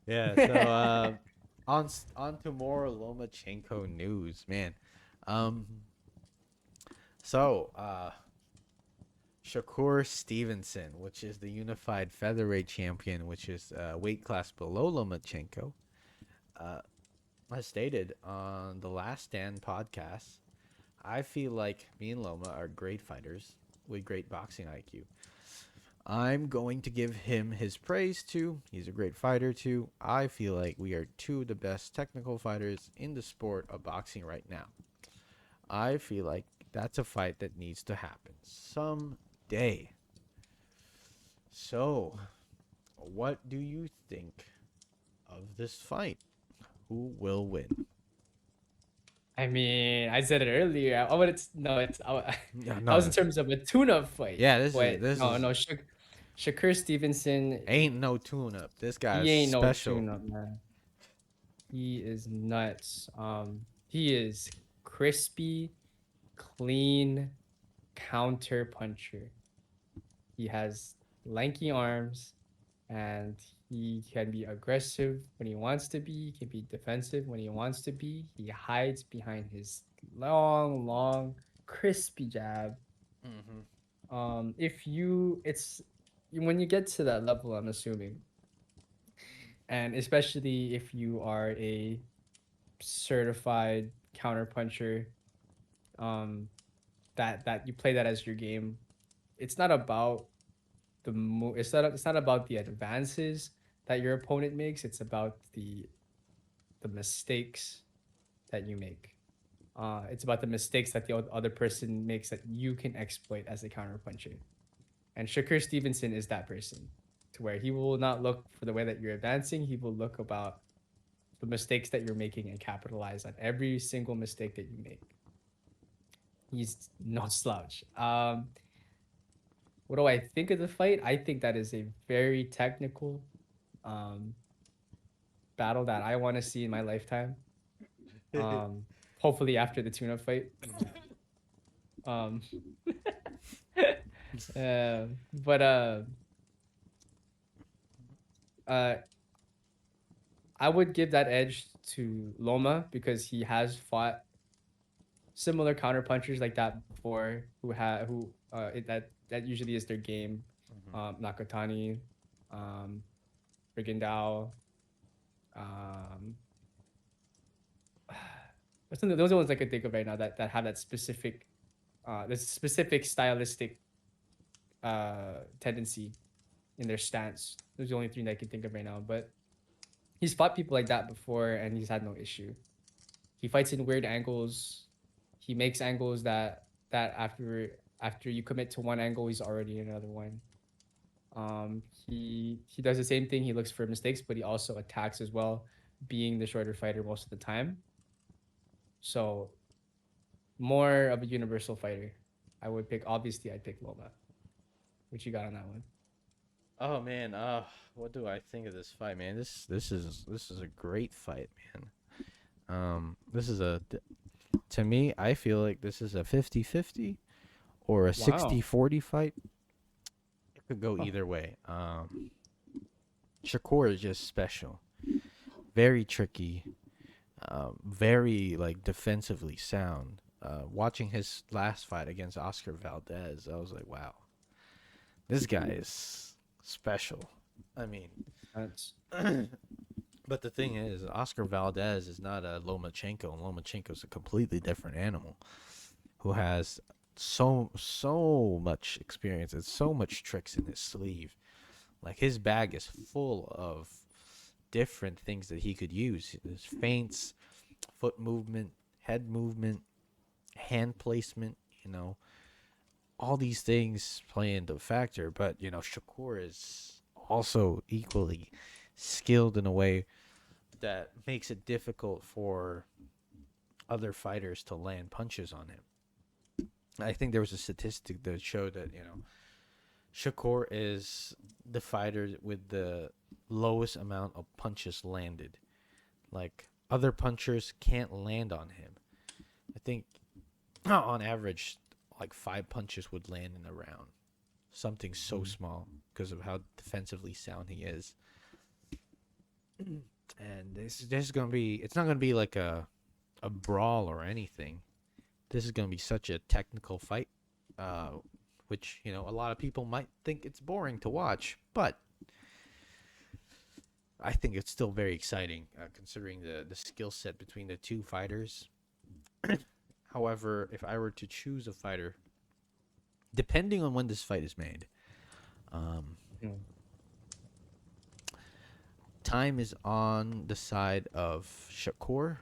Speaker 1: Yeah. So on to more Lomachenko news, man. Um. So Shakur Stevenson, which is the unified featherweight champion, which is weight class below Lomachenko, uh, has stated on the Last Stand podcast, I feel like me and Loma are great fighters with great boxing IQ. I'm going to give him his praise too. He's a great fighter too. I feel like we are two of the best technical fighters in the sport of boxing right now. I feel like that's a fight that needs to happen someday. So, what do you think of this fight? Who will win?
Speaker 2: I mean, I said it earlier. I would it's no, it's
Speaker 1: No,
Speaker 2: that was in
Speaker 1: no.
Speaker 2: terms of a tune-up fight.
Speaker 1: Yeah, this is
Speaker 2: But
Speaker 1: this
Speaker 2: no,
Speaker 1: is
Speaker 2: no, Shakur Stevenson,
Speaker 1: ain't no tune up. This guy
Speaker 2: he
Speaker 1: is
Speaker 2: ain't no
Speaker 1: special.
Speaker 2: tune-up, man. He is nuts. He is crispy, clean counter puncher. He has lanky arms, and he can be aggressive when he wants to be. He can be defensive when he wants to be. He hides behind his long, crispy jab.
Speaker 1: Mm-hmm.
Speaker 2: If you, it's when you get to that level, I'm assuming, and especially if you are a certified counterpuncher, um, that you play that as your game. It's not about it's not about the advances that your opponent makes. It's about the mistakes that you make. It's about the mistakes that the other person makes that you can exploit as a counterpuncher. And Shakur Stevenson is that person, to where he will not look for the way that you're advancing. He will look about the mistakes that you're making and capitalize on every single mistake that you make. He's no slouch. What do I think of the fight? I think that is a very technical um, battle that I want to see in my lifetime. Um, Hopefully after the tuna fight. Um, but uh, I would give that edge to Loma because he has fought similar counterpunchers like that before, that usually is their game.
Speaker 1: Mm-hmm.
Speaker 2: Nakatani, um, Brigandao, um, those are the ones I could think of right now that have that specific, this specific stylistic tendency in their stance. Those are the only three that I can think of right now. But he's fought people like that before, and he's had no issue. He fights in weird angles. He makes angles that after you commit to one angle, he's already in another one. He does the same thing. He looks for mistakes, but he also attacks as well, being the shorter fighter most of the time. So more of a universal fighter. I would pick. Obviously, I'd pick Loma. What you got on that one?
Speaker 1: Oh man, what do I think of this fight, man? This is a great fight, man. This is to me, I feel like this is a 50-50 or a
Speaker 2: Wow.
Speaker 1: 60-40 fight. It could go
Speaker 2: Huh.
Speaker 1: either way. Shakur is just special. Very tricky. Very like defensively sound. Watching his last fight against Oscar Valdez, I was like, wow, this guy is special. I mean,
Speaker 2: That's
Speaker 1: but the thing is, Oscar Valdez is not a Lomachenko, and Lomachenko is a completely different animal who has so much experience and so much tricks in his sleeve. Like his bag is full of different things that he could use. His feints, foot movement, head movement, hand placement, all these things play into a factor. But, Shakur is also equally skilled in a way that makes it difficult for other fighters to land punches on him. I think there was a statistic that showed that, Shakur is the fighter with the lowest amount of punches landed. Like other punchers can't land on him. I think on average, like 5 punches would land in a round. Something so small because of how defensively sound he is. And this is gonna be. It's not gonna be like a brawl or anything. This is gonna be such a technical fight, uh, which a lot of people might think it's boring to watch, but I think it's still very exciting considering the skill set between the two fighters. However, if I were to choose a fighter, depending on when this fight is made, um,
Speaker 2: mm,
Speaker 1: time is on the side of Shakur,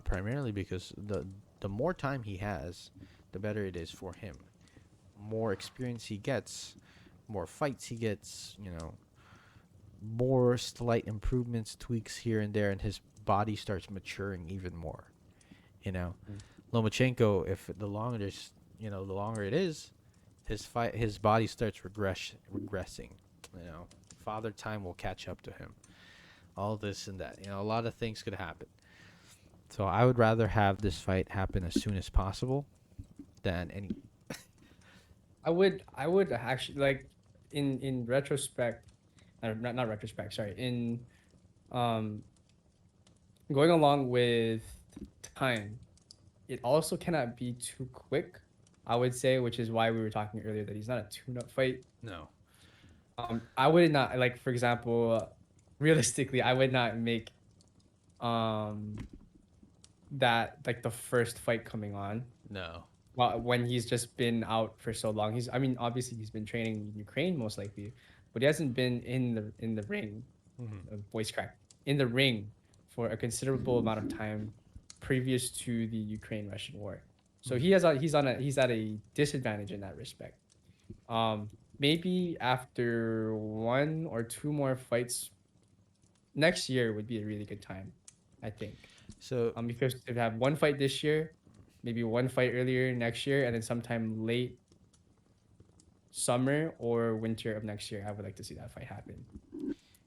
Speaker 1: primarily because the more time he has, the better it is for him. More experience he gets, more fights he gets, more slight improvements, tweaks here and there, and his body starts maturing even more. You know,
Speaker 2: Mm.
Speaker 1: Lomachenko, if the longer this, the longer it is, his body starts regressing. Father time will catch up to him. All this and that. A lot of things could happen. So I would rather have this fight happen as soon as possible than any.
Speaker 2: I would actually like in retrospect, not retrospect. Sorry, in um going along with time, it also cannot be too quick. I would say, which is why we were talking earlier that he's not a tune-up fight.
Speaker 1: No.
Speaker 2: I would not like, for example, realistically, I would not make um that like the first fight coming on.
Speaker 1: No.
Speaker 2: Well, when he's just been out for so long, I mean, obviously he's been training in Ukraine most likely, but he hasn't been in the ring,
Speaker 1: Hmm.
Speaker 2: voice crack, in the ring for a considerable amount of time previous to the Ukraine-Russian war. So
Speaker 1: Hmm.
Speaker 2: he's at a disadvantage in that respect. Maybe after one or two more fights next year would be a really good time, I think.
Speaker 1: So
Speaker 2: Because if they have one fight this year, maybe one fight earlier next year, and then sometime late summer or winter of next year, I would like to see that fight happen.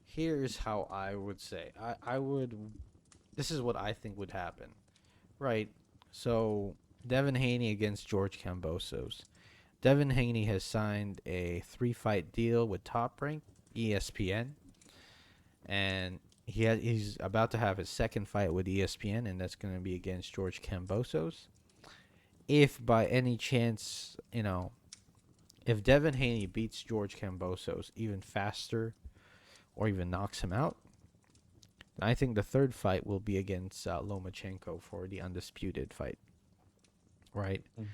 Speaker 1: here's how I would say. I would. This is what I think would happen. Right. So Devin Haney against George Cambosos. Devin Haney has signed a 3-fight deal with Top Rank ESPN, and he's about to have his second fight with ESPN, and that's going to be against George Cambosos. If by any chance, if Devin Haney beats George Cambosos even faster or even knocks him out, I think the third fight will be against Lomachenko for the undisputed fight, right?
Speaker 2: Mm.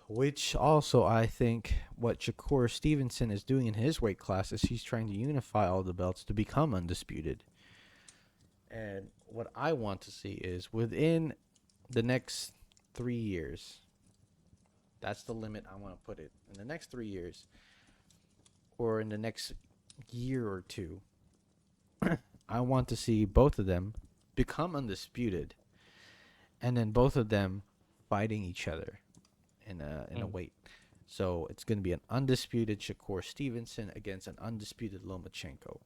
Speaker 1: Which also, I think, what Shakur Stevenson is doing in his weight class is he's trying to unify all the belts to become undisputed. And what I want to see is within the next 3 years, that's the limit I want to put it. In the next 3 years, or in the next year or two, I want to see both of them become undisputed, and then both of them fighting each other in a
Speaker 2: Mm.
Speaker 1: weight. So it's going to be an undisputed Shakur Stevenson against an undisputed Lomachenko.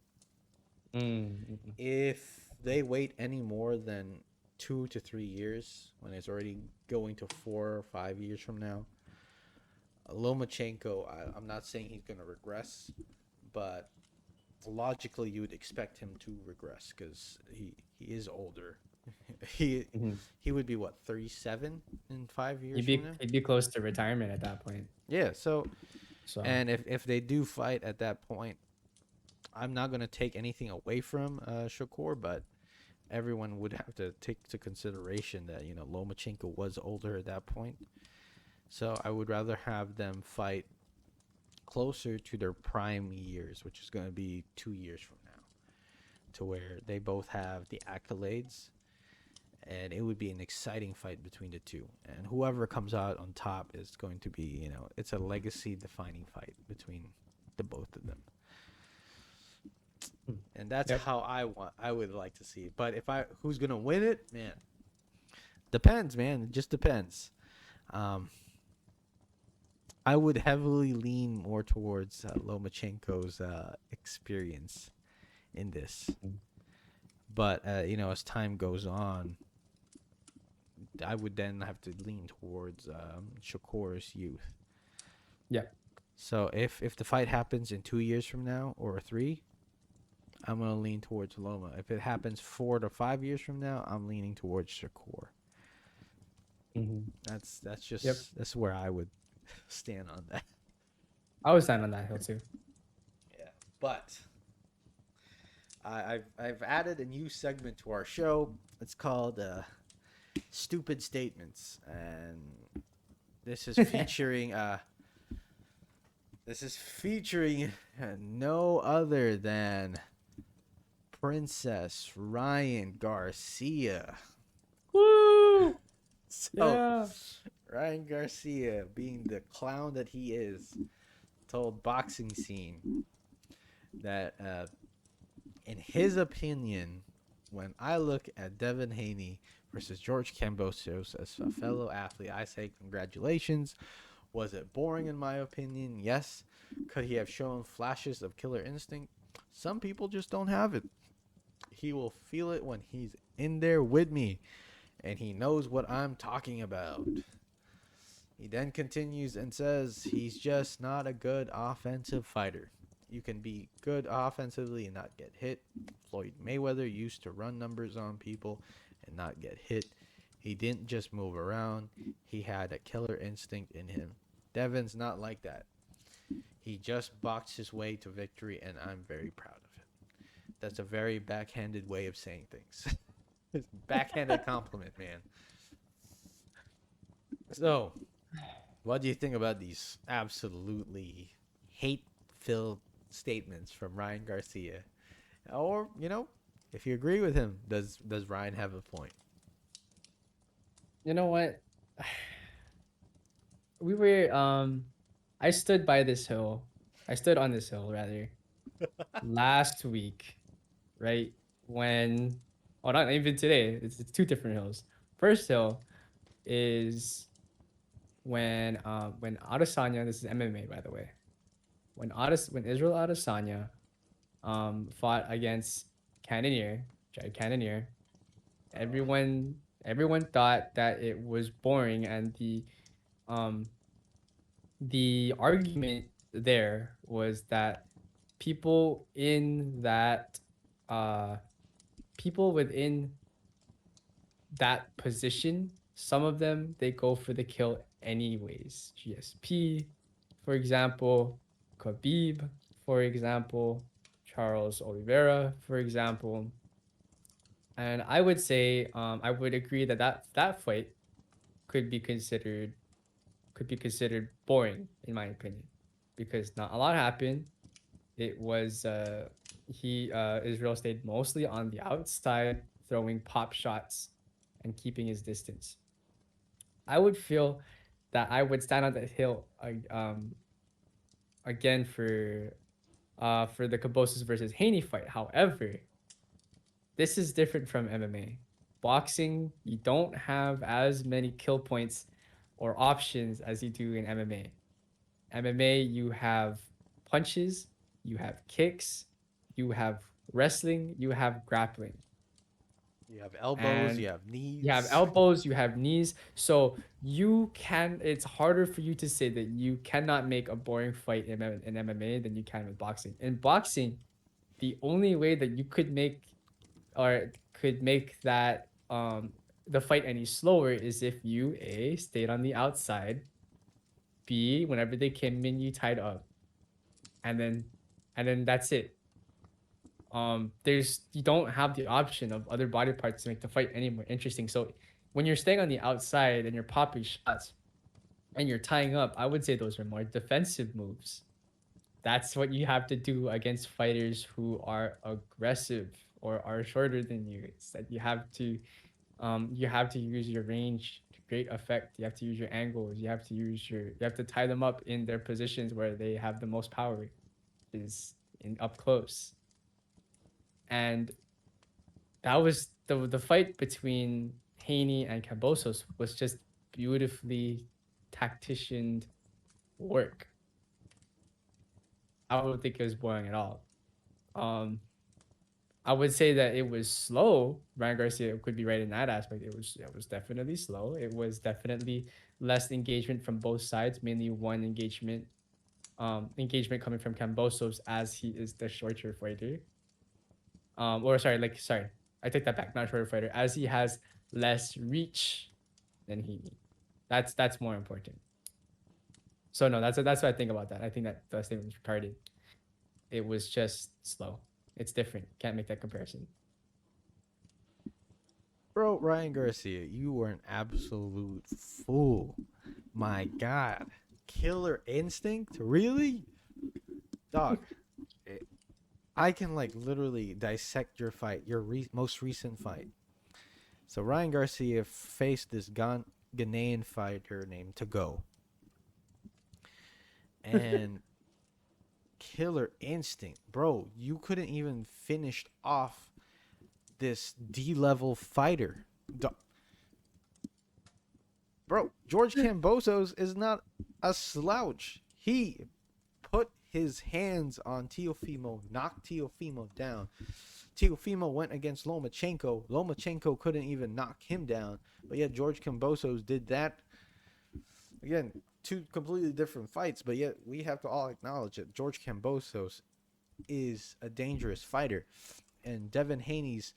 Speaker 2: Mm. Mm.
Speaker 1: If they wait any more than 2 to 3 years, when it's already going to 4 or 5 years from now, Lomachenko, I'm not saying he's going to regress, but logically you would expect him to regress because he is older. he
Speaker 2: Mm.
Speaker 1: he would be what, 37 in 5 years
Speaker 2: He'd
Speaker 1: from
Speaker 2: be
Speaker 1: now.
Speaker 2: he'd be close to retirement at that point.
Speaker 1: Yeah. So
Speaker 2: So
Speaker 1: and if they do fight at that point, I'm not gonna take anything away from Shakur, but everyone would have to take to consideration that Lomachenko was older at that point. So I would rather have them fight closer to their prime years, which is going to be 2 years from now, to where they both have the accolades, and it would be an exciting fight between the two. And whoever comes out on top is going to be, it's a legacy-defining fight between the both of them. And that's
Speaker 2: yep.
Speaker 1: how I would like to see it. But who's gonna win it, man? Depends, man. It just depends. Um, I would heavily lean more towards Lomachenko's experience in this.
Speaker 2: Mm.
Speaker 1: But as time goes on, I would then have to lean towards Shakur's youth.
Speaker 2: Yeah.
Speaker 1: So if the fight happens in 2 years from now or 3, I'm gonna lean towards Loma. If it happens 4 to 5 years from now, I'm leaning towards Shakur.
Speaker 2: Mm-hmm.
Speaker 1: That's
Speaker 2: Yep.
Speaker 1: just that's where I would stand on that.
Speaker 2: I would stand on that hill too.
Speaker 1: Yeah, but I've added a new segment to our show. It's called "Stupid Statements," and this is featuring no other than Princess Ryan Garcia.
Speaker 2: Woo!
Speaker 1: So
Speaker 2: Yeah.
Speaker 1: Ryan Garcia, being the clown that he is, told boxing scene that, in his opinion, when I look at Devin Haney versus George Cambosos as a fellow athlete, I say congratulations. Was it boring in my opinion? Yes. Could he have shown flashes of killer instinct? Some people just don't have it. He will feel it when he's in there with me, and he knows what I'm talking about. He then continues and says he's just not a good offensive fighter. You can be good offensively and not get hit. Floyd Mayweather used to run numbers on people and not get hit. He didn't just move around, he had a killer instinct in him. Devin's not like that. He just boxed his way to victory, and I'm very proud of him. That's a very backhanded way of saying things. Backhanded compliment, man. So, what do you think about these absolutely hate-filled statements from Ryan Garcia? Or, if you agree with him, does Ryan have a point?
Speaker 2: You know what? We were I stood by this hill. I stood on this hill rather last week, right? When oh not even today. It's two different hills. First hill is when Adesanya, this is MMA by the way. When Israel Adesanya fought against Cannonier, Jared Cannonier, everyone everyone thought that it was boring, and um the argument there was that people in that uh people within that position, some of them they go for the kill anyways. GSP, for example, Khabib, for example, Charles Oliveira, for example. And I would say, I would agree that that fight could be considered boring in my opinion, because not a lot happened. It was Israel stayed mostly on the outside, throwing pop shots and keeping his distance. I would feel that I would stand on that hill again for the Cambosos versus Haney fight. However, this is different from MMA. Boxing, you don't have as many kill points or options as you do in MMA. MMA, you have punches, you have kicks, you have wrestling, you have grappling,
Speaker 1: You have elbows,
Speaker 2: and
Speaker 1: you have
Speaker 2: you have
Speaker 1: knees.
Speaker 2: elbows, you have knees. So it's harder for you to say that you cannot make a boring fight in MMA than you can with boxing. In boxing, the only way that you could make that the fight any slower is if you A stayed on the outside, B whenever they came in you tied up, and then that's it. There's you don't have the option of other body parts to make the fight any more interesting. So when you're staying on the outside and you're popping shots and you're tying up, I would say those are more defensive moves. That's what you have to do against fighters who are aggressive or are shorter than you. It's that you have to use your range to great effect. You have to use your angles. You have to tie them up in their positions where they have the most power, is in up close. And that was the fight between Haney and Cambosos was just beautifully tacticianed work. I don't think it was boring at all. Um, I would say that it was slow. Ryan Garcia could be right in that aspect. It was definitely slow. It was definitely less engagement from both sides. Mainly one engagement coming from Cambosos, as he is the shorter fighter. Or sorry, I take that back. Not shorter fighter, as he has less reach than he. That's more important. So no, that's what I think about that. I think that the statement was retarded. It was just slow. It's different. Can't make that comparison.
Speaker 1: Bro, Ryan Garcia, you were an absolute fool. My God. Killer instinct? Really? Dog, I can like literally dissect your fight, your most recent fight. So Ryan Garcia faced this Ghanaian fighter named Togo. And killer instinct, bro. You couldn't even finish off this D-level fighter. Bro, George Cambosos is not a slouch. He put his hands on Teofimo, knocked Teofimo down. Teofimo went against Lomachenko. Lomachenko couldn't even knock him down. But yet George Cambosos did that. Again, two completely different fights, but yet we have to all acknowledge that George Cambosos is a dangerous fighter. And Devin Haney's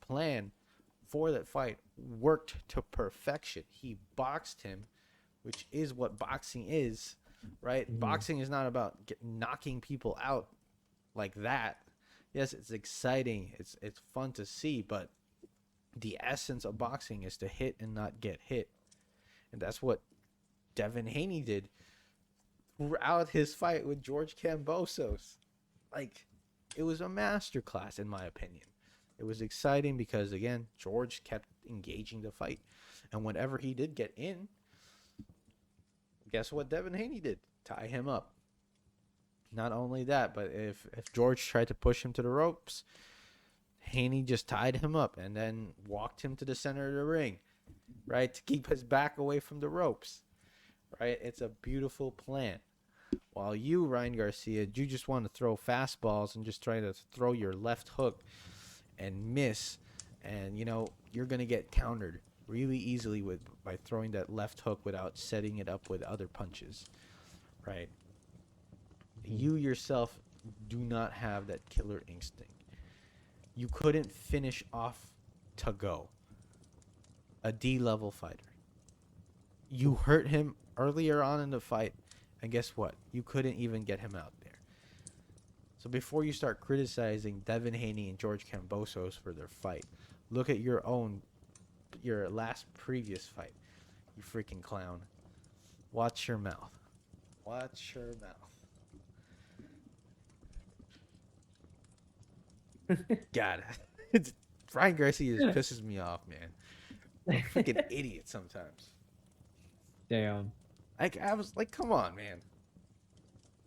Speaker 1: plan for that fight worked to perfection. He boxed him, which is what boxing is, right? Mm-hmm. Boxing is not about knocking people out like that. Yes, it's exciting. It's fun to see, but the essence of boxing is to hit and not get hit. And that's what Devin Haney did throughout his fight with George Cambosos. Like, it was a masterclass, in my opinion. It was exciting because, again, George kept engaging the fight. And whenever he did get in, guess what Devin Haney did? Tie him up. Not only that, but if George tried to push him to the ropes, Haney just tied him up and then walked him to the center of the ring, right, to keep his back away from the ropes, right? It's a beautiful plan. While you, Ryan Garcia, you just want to throw fastballs and just try to throw your left hook and miss, and you're going to get countered really easily by throwing that left hook without setting it up with other punches, right? You yourself do not have that killer instinct. You couldn't finish off Tago, a D-level fighter. You hurt him earlier on in the fight, and guess what? You couldn't even get him out there. So before you start criticizing Devin Haney and George Cambosos for their fight, look at your last previous fight, you freaking clown. Watch your mouth. Watch your mouth. God, Ryan Garcia just pisses me off, man. I'm a freaking idiot sometimes.
Speaker 2: Damn.
Speaker 1: I was like, come on, man.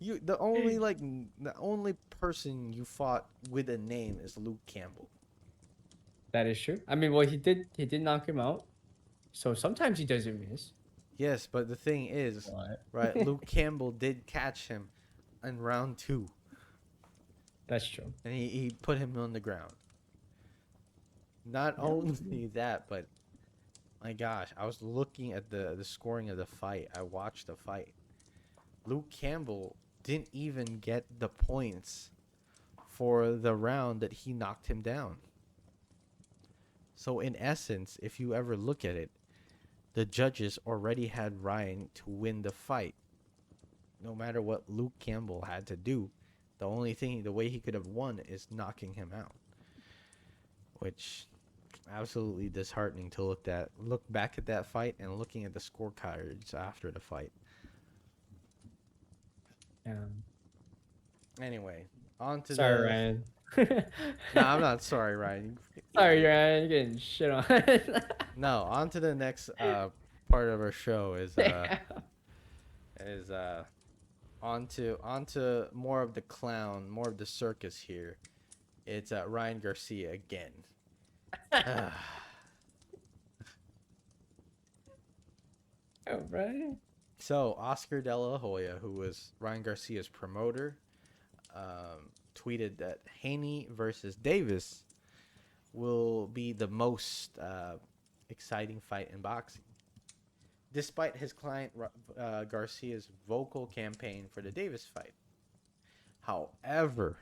Speaker 1: The only person you fought with a name is Luke Campbell.
Speaker 2: That is true. I mean, well, he did knock him out. So sometimes he doesn't miss.
Speaker 1: Yes, but the thing is,
Speaker 2: What?
Speaker 1: right, Luke Campbell did catch him in round 2.
Speaker 2: That's true.
Speaker 1: And he put him on the ground. Not only that, but my gosh, I was looking at the scoring of the fight. I watched the fight. Luke Campbell didn't even get the points for the round that he knocked him down. So in essence, if you ever look at it, the judges already had Ryan to win the fight. No matter what Luke Campbell had to do, the way he could have won is knocking him out. Which, absolutely disheartening to look back at that fight and looking at the scorecards after the fight. Anyway, on to
Speaker 2: Sorry, Ryan.
Speaker 1: No, I'm not sorry, Ryan.
Speaker 2: Sorry, Ryan. You're getting shit on.
Speaker 1: No, on to the next part of our show is onto more of the clown, more of the circus here. It's Ryan Garcia again.
Speaker 2: Oh, right.
Speaker 1: So Oscar De La Hoya, who was Ryan Garcia's promoter, tweeted that Haney versus Davis will be the most exciting fight in boxing. Despite his client Garcia's vocal campaign for the Davis fight. However,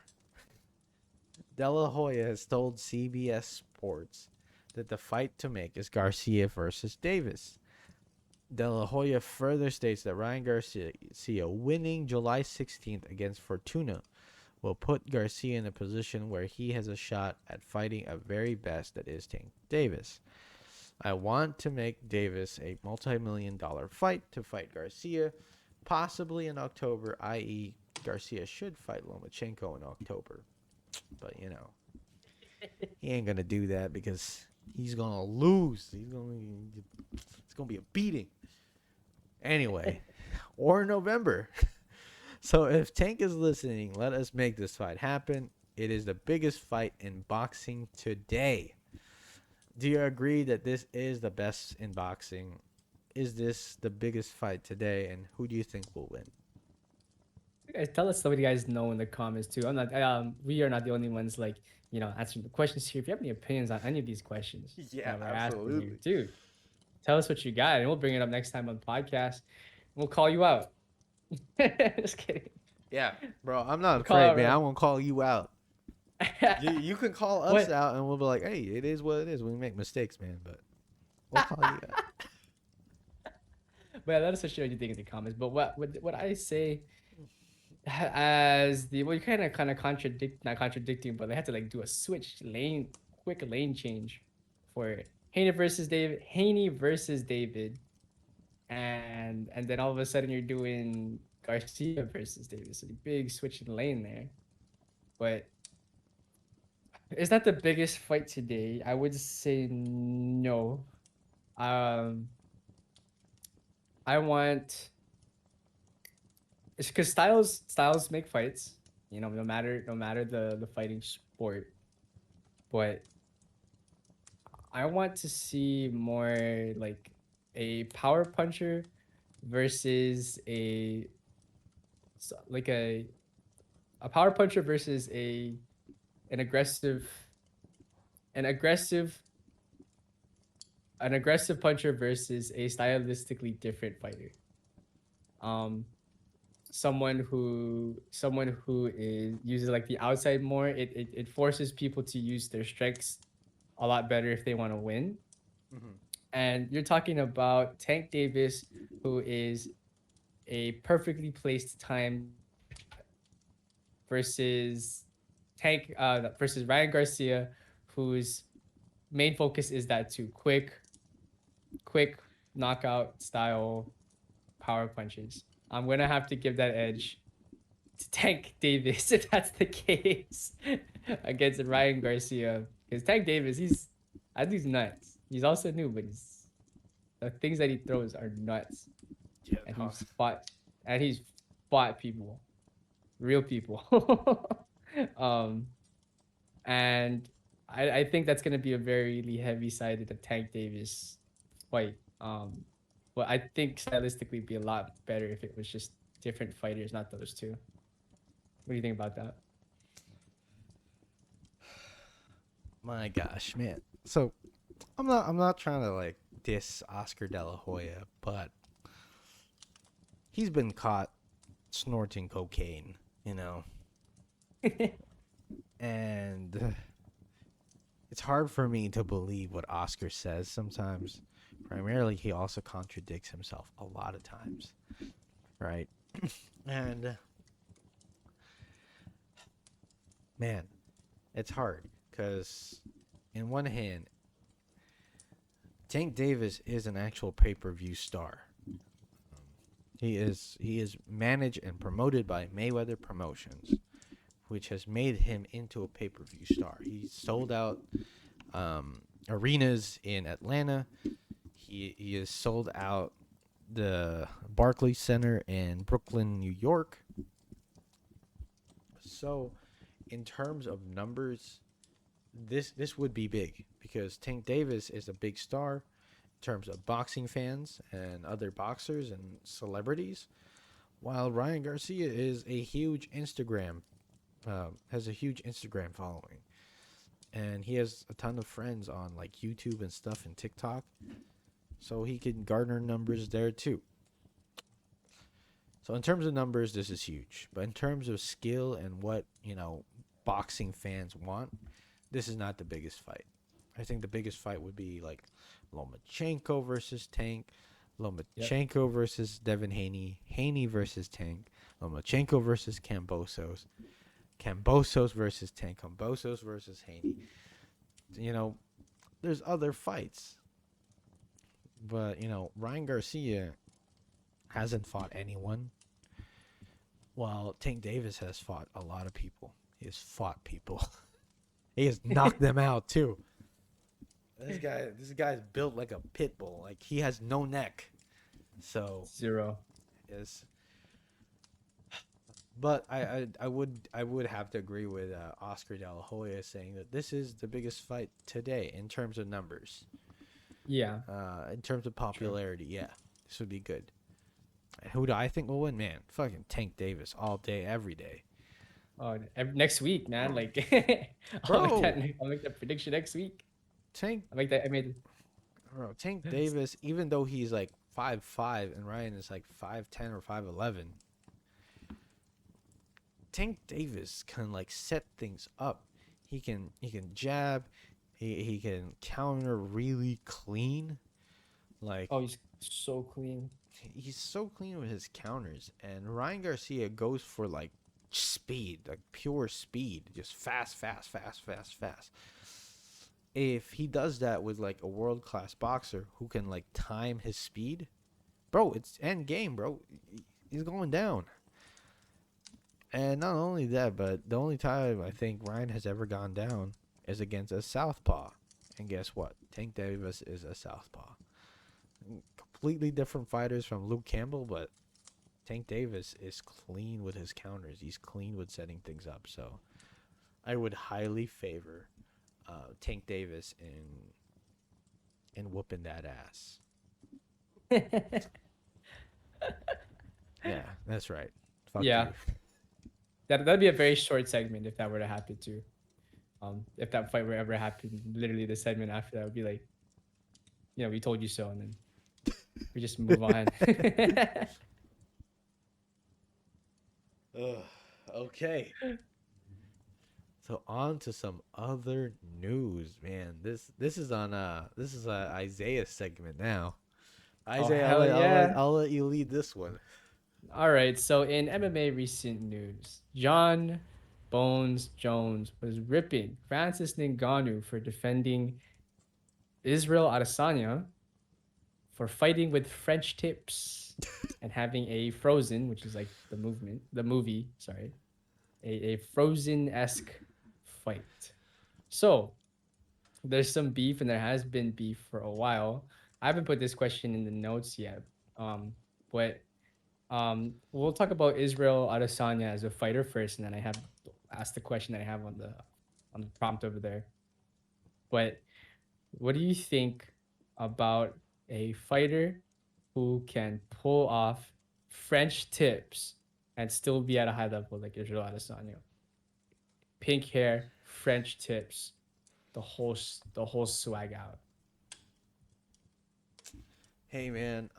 Speaker 1: De La Hoya has told CBS Sports that the fight to make is Garcia versus Davis. De La Hoya further states that Ryan Garcia winning July 16th against Fortuna will put Garcia in a position where he has a shot at fighting a very best that is Tank Davis. I want to make Davis a multi-million-dollar fight to fight Garcia, possibly in October, i.e. Garcia should fight Lomachenko in October. But, he ain't going to do that because he's going to lose. It's going to be a beating. Anyway, or November. So if Tank is listening, let us make this fight happen. It is the biggest fight in boxing today. Do you agree that this is the best in boxing? Is this the biggest fight today, and who do you think will win?
Speaker 2: You guys tell us what you guys know in the comments too. I'm not. We are not the only ones like answering the questions here. If you have any opinions on any of these questions
Speaker 1: Yeah,
Speaker 2: that we're asking here,
Speaker 1: absolutely.
Speaker 2: dude, tell us what you got, and we'll bring it up next time on the podcast. We'll call you out. Just kidding.
Speaker 1: Yeah, bro, I'm not
Speaker 2: We'll call
Speaker 1: afraid,
Speaker 2: out
Speaker 1: man. I
Speaker 2: right.
Speaker 1: won't call you out. You can call us
Speaker 2: What?
Speaker 1: out, and we'll be like, hey, it is what it is. We make mistakes, man, but we'll call you out.
Speaker 2: But let us know what you think in the comments. But what I say as the well, you kind of contradict not contradicting, but they had to like do a quick lane change for Haney versus David, and then all of a sudden you're doing Garcia versus David. So the big switch in lane there. But is that the biggest fight today? I would say no. Um, I want it's because styles make fights. No matter the fighting sport. But I want to see more like a power puncher versus like a power puncher versus an aggressive an aggressive an aggressive puncher versus a stylistically different fighter. Um, someone who is uses like the outside more. It forces people to use their strengths a lot better if they want to win.
Speaker 1: Mm-hmm.
Speaker 2: And you're talking about Tank Davis, who is a perfectly placed time versus versus Ryan Garcia, whose main focus is that to quick knockout style power punches. I'm gonna have to give that edge to Tank Davis if that's the case against Ryan Garcia. Because Tank Davis, I think he's nuts. He's also new, but the things that he throws are nuts.
Speaker 1: Yeah,
Speaker 2: And
Speaker 1: no.
Speaker 2: he's fought people, real people. um, and I think that's gonna be a very heavy sided Tank Davis fight. But I think stylistically it'd be a lot better if it was just different fighters, not those two. What do you think about that?
Speaker 1: My gosh, man. So I'm not trying to like diss Oscar De La Hoya, but he's been caught snorting cocaine, you know, and it's hard for me to believe what Oscar says sometimes. Primarily, he also contradicts himself a lot of times, right? And man, it's hard because, in one hand, Tank Davis is an actual pay-per-view star. He is managed and promoted by Mayweather Promotions, which has made him into a pay-per-view star. He sold out arenas in Atlanta. He has sold out the Barclays Center in Brooklyn, New York. So, in terms of numbers, this would be big because Tank Davis is a big star in terms of boxing fans and other boxers and celebrities, while Ryan Garcia is a huge Instagram has a huge Instagram following, and he has a ton of friends on like YouTube and stuff and TikTok, so he can garner numbers there too. So in terms of numbers, this is huge, but in terms of skill and what boxing fans want, this is not the biggest fight. I think the biggest fight would be like Lomachenko versus Tank,
Speaker 2: Yep.
Speaker 1: Lomachenko versus Devin Haney, Haney versus Tank, Lomachenko versus Cambosos, Cambosos versus Tank, Cambosos versus Haney. You know, there's other fights, but Ryan Garcia hasn't fought anyone, while Tank Davis has fought a lot of people. He has fought people. He has knocked them out too. This guy's built like a pit bull. Like he has no neck. So
Speaker 2: Zero.
Speaker 1: is But I would have to agree with Oscar De La Hoya saying that this is the biggest fight today in terms of numbers.
Speaker 2: Yeah,
Speaker 1: In terms of
Speaker 2: true.
Speaker 1: popularity, yeah, this would be good. And who do I think will win? Man, fucking Tank Davis all day, every day,
Speaker 2: Oh, next week, man. Like,
Speaker 1: bro.
Speaker 2: I'll make that prediction next week.
Speaker 1: Tank,
Speaker 2: I make that. I made.
Speaker 1: Tank Davis. Even though he's like 5'5" and Ryan is like 5'10" or 5'11", Tank Davis can like set things up. He can jab. He can counter really clean. Like
Speaker 2: Oh, he's so clean.
Speaker 1: he's so clean with his counters, and Ryan Garcia goes for like speed, like pure speed, just fast, fast, fast, fast, fast. If he does that with like a world class boxer who can like time his speed, bro, it's end game, bro. He's going down. And not only that, but the only time I think Ryan has ever gone down is against a southpaw. And guess what? Tank Davis is a southpaw. Completely different fighters from Luke Campbell, but Tank Davis is clean with his counters. He's clean with setting things up. So I would highly favor Tank Davis in whooping that ass. Yeah, that's right. Fuck
Speaker 2: Yeah,
Speaker 1: you.
Speaker 2: that'd be a very short segment if that were to happen too. If that fight were ever happen, literally the segment after that would be like, we told you so, and then we just move on.
Speaker 1: Ugh, okay. So on to some other news, man. This is a Isaiah segment now.
Speaker 2: Oh
Speaker 1: Isaiah, I'll
Speaker 2: hell
Speaker 1: let, I'll let
Speaker 2: yeah!
Speaker 1: I'll let you lead this one.
Speaker 2: All right, so in MMA recent news, John Bones Jones was ripping Francis Ngannou for defending Israel Adesanya for fighting with French tips and having a Frozen, which is like the movie, sorry, a Frozen esque fight. So there's some beef, and there has been beef for a while. I haven't put this question in the notes yet, but we'll talk about Israel Adesanya as a fighter first, and then I have asked the question that I have on the prompt over there. But what do you think about a fighter who can pull off French tips and still be at a high level like Israel Adesanya? Pink hair, French tips, the whole swag out.
Speaker 1: Hey man,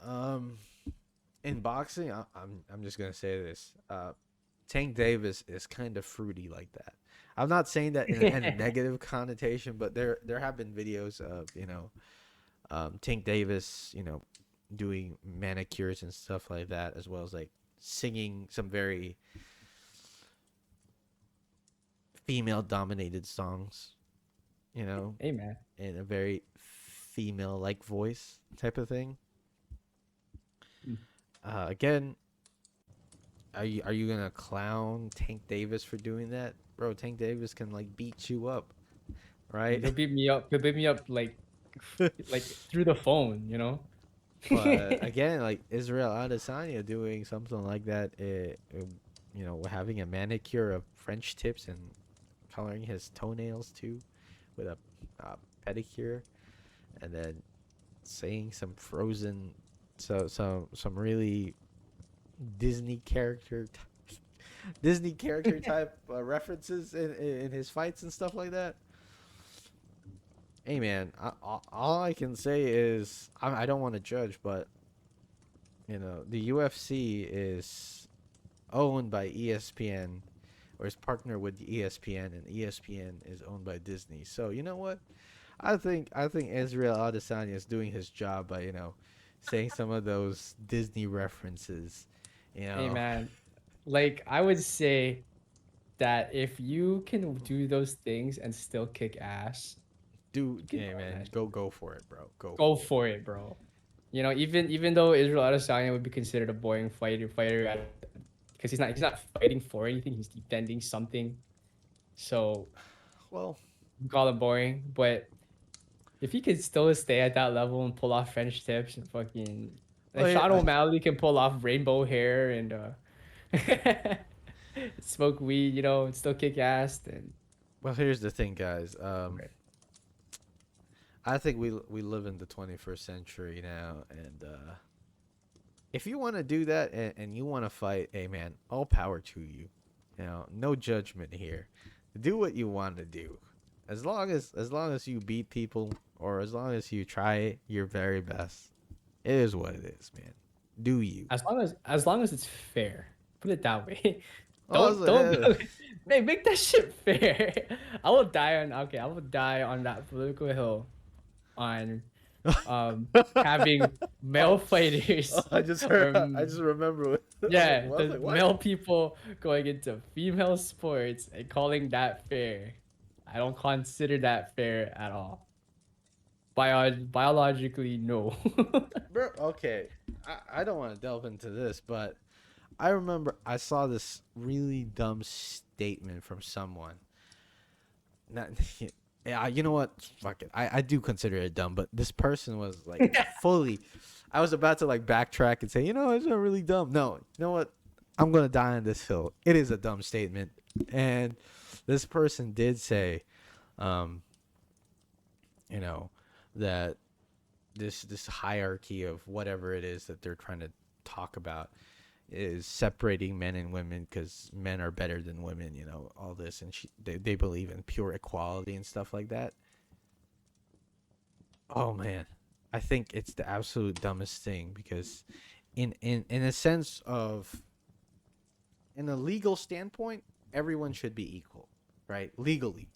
Speaker 1: in boxing, I'm just gonna say this. Tank Davis is kind of fruity like that. I'm not saying that in a negative connotation, but there have been videos of Tank Davis, doing manicures and stuff like that, as well as like singing some very female dominated songs, you know,
Speaker 2: Hey man.
Speaker 1: in a very female like voice type of thing.
Speaker 2: Mm.
Speaker 1: Again, are you gonna clown Tank Davis for doing that, bro? Tank Davis can like beat you up, right?
Speaker 2: He'll beat me up. He'll beat me up like through the phone,
Speaker 1: But again, like Israel Adesanya doing something like that, having a manicure of French tips and coloring his toenails too, with a pedicure, and then saying some frozen, some really Disney character, Disney character type references in his fights and stuff like that. Hey man, all I can say is I don't want to judge, but the UFC is owned by ESPN, or is partnered with ESPN, and ESPN is owned by Disney. So you know what? I think Israel Adesanya is doing his job by saying some of those Disney references. You
Speaker 2: Hey
Speaker 1: know,
Speaker 2: man, like I would say that if you can do those things and still kick ass,
Speaker 1: do
Speaker 2: you can
Speaker 1: hey
Speaker 2: own
Speaker 1: man,
Speaker 2: that shit.
Speaker 1: go for it, bro. Go
Speaker 2: Go
Speaker 1: for it.
Speaker 2: for it, bro. Even though Israel Adesanya would be considered a boring fighter because he's not fighting for anything, he's defending something. So
Speaker 1: Well,
Speaker 2: you call it boring, but if he could still stay at that level and pull off French tips and fucking like
Speaker 1: well,
Speaker 2: Sean O'Malley can pull off rainbow hair and smoke weed, you know, and still kick ass. And
Speaker 1: Well, here's the thing, guys.
Speaker 2: okay.
Speaker 1: I think we live in the 21st century now, and if you want to do that and you want to fight, hey man, all power to you. You know, no judgment here. Do what you want to do. As long as you beat people or as long as you try your very best, it is what it is, man. Do you?
Speaker 2: As long as it's fair. Put it that way.
Speaker 1: Oh,
Speaker 2: Don't hey, make that shit fair. I will die on that political hill on having male
Speaker 1: oh,
Speaker 2: fighters
Speaker 1: I just heard.
Speaker 2: or
Speaker 1: I just remember.
Speaker 2: yeah,
Speaker 1: I was
Speaker 2: the
Speaker 1: like, what?
Speaker 2: male people going into female sports and calling that fair. I don't consider that fair at all. Biologically, no.
Speaker 1: Bro, okay. I don't want to delve into this, but I remember I saw this really dumb statement from someone. Not, yeah, you know what? Fuck it. I do consider it dumb, but this person was like fully. I was about to like backtrack and say, it's not really dumb. No, you know what? I'm gonna die on this hill. It is a dumb statement, and this person did say, um, you know, that this hierarchy of whatever it is that they're trying to talk about is separating men and women because men are better than women, all this, and they believe in pure equality and stuff like that. Oh man, I think it's the absolute dumbest thing because in a sense of in a legal standpoint, everyone should be equal, right? Legally.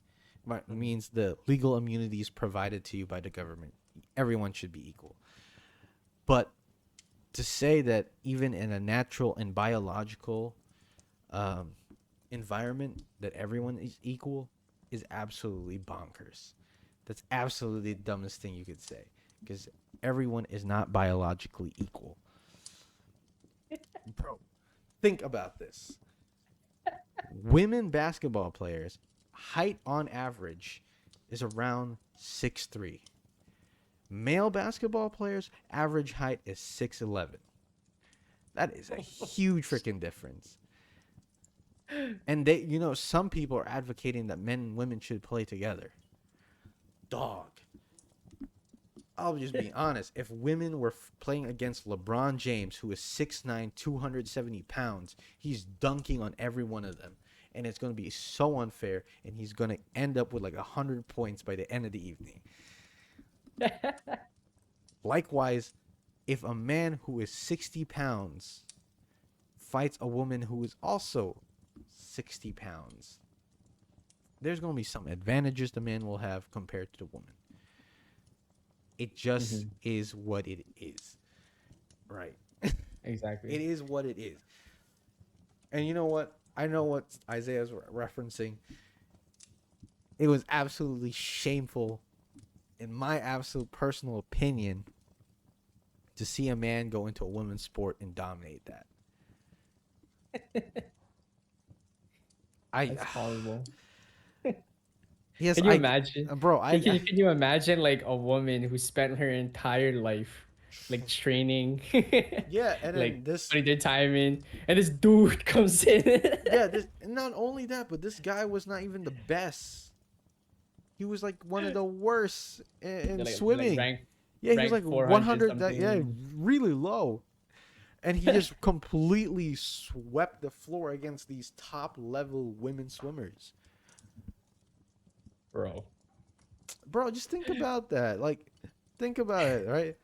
Speaker 1: Right, means the legal immunities provided to you by the government. Everyone should be equal. But to say that even in a natural and biological um, environment that everyone is equal is absolutely bonkers. That's absolutely the dumbest thing you could say because everyone is not biologically equal. Bro, think about this. Women basketball players, height on average is around 6'3". Male basketball players, average height is 6'11". That is a huge freaking difference. And some people are advocating that men and women should play together. Dog. I'll just be honest. If women were playing against LeBron James, who is 6'9", 270 pounds, he's dunking on every one of them. And it's going to be so unfair, and he's going to end up with like 100 points by the end of the evening. Likewise, if a man who is 60 pounds fights a woman who is also 60 pounds, there's going to be some advantages the man will have compared to the woman. It just is what it is. Right.
Speaker 2: Exactly.
Speaker 1: It is what it is. And you know what? I know what Isaiah's referencing. It was absolutely shameful, in my absolute personal opinion, to see a man go into a women's sport and dominate that.
Speaker 2: That's horrible.
Speaker 1: Yes,
Speaker 2: Can you imagine?
Speaker 1: bro.
Speaker 2: Can you imagine like a woman who spent her entire life like training,
Speaker 1: Yeah, and then
Speaker 2: like
Speaker 1: this.
Speaker 2: putting their time in, and this dude comes in.
Speaker 1: Yeah, this. Not only that, but this guy was not even the best. He was like one of the worst in swimming. Yeah, he was like
Speaker 2: 400
Speaker 1: 100. Yeah,
Speaker 2: something.
Speaker 1: really low. And he just completely swept the floor against these top level women swimmers. Bro, just think about that. Like, think about it, right?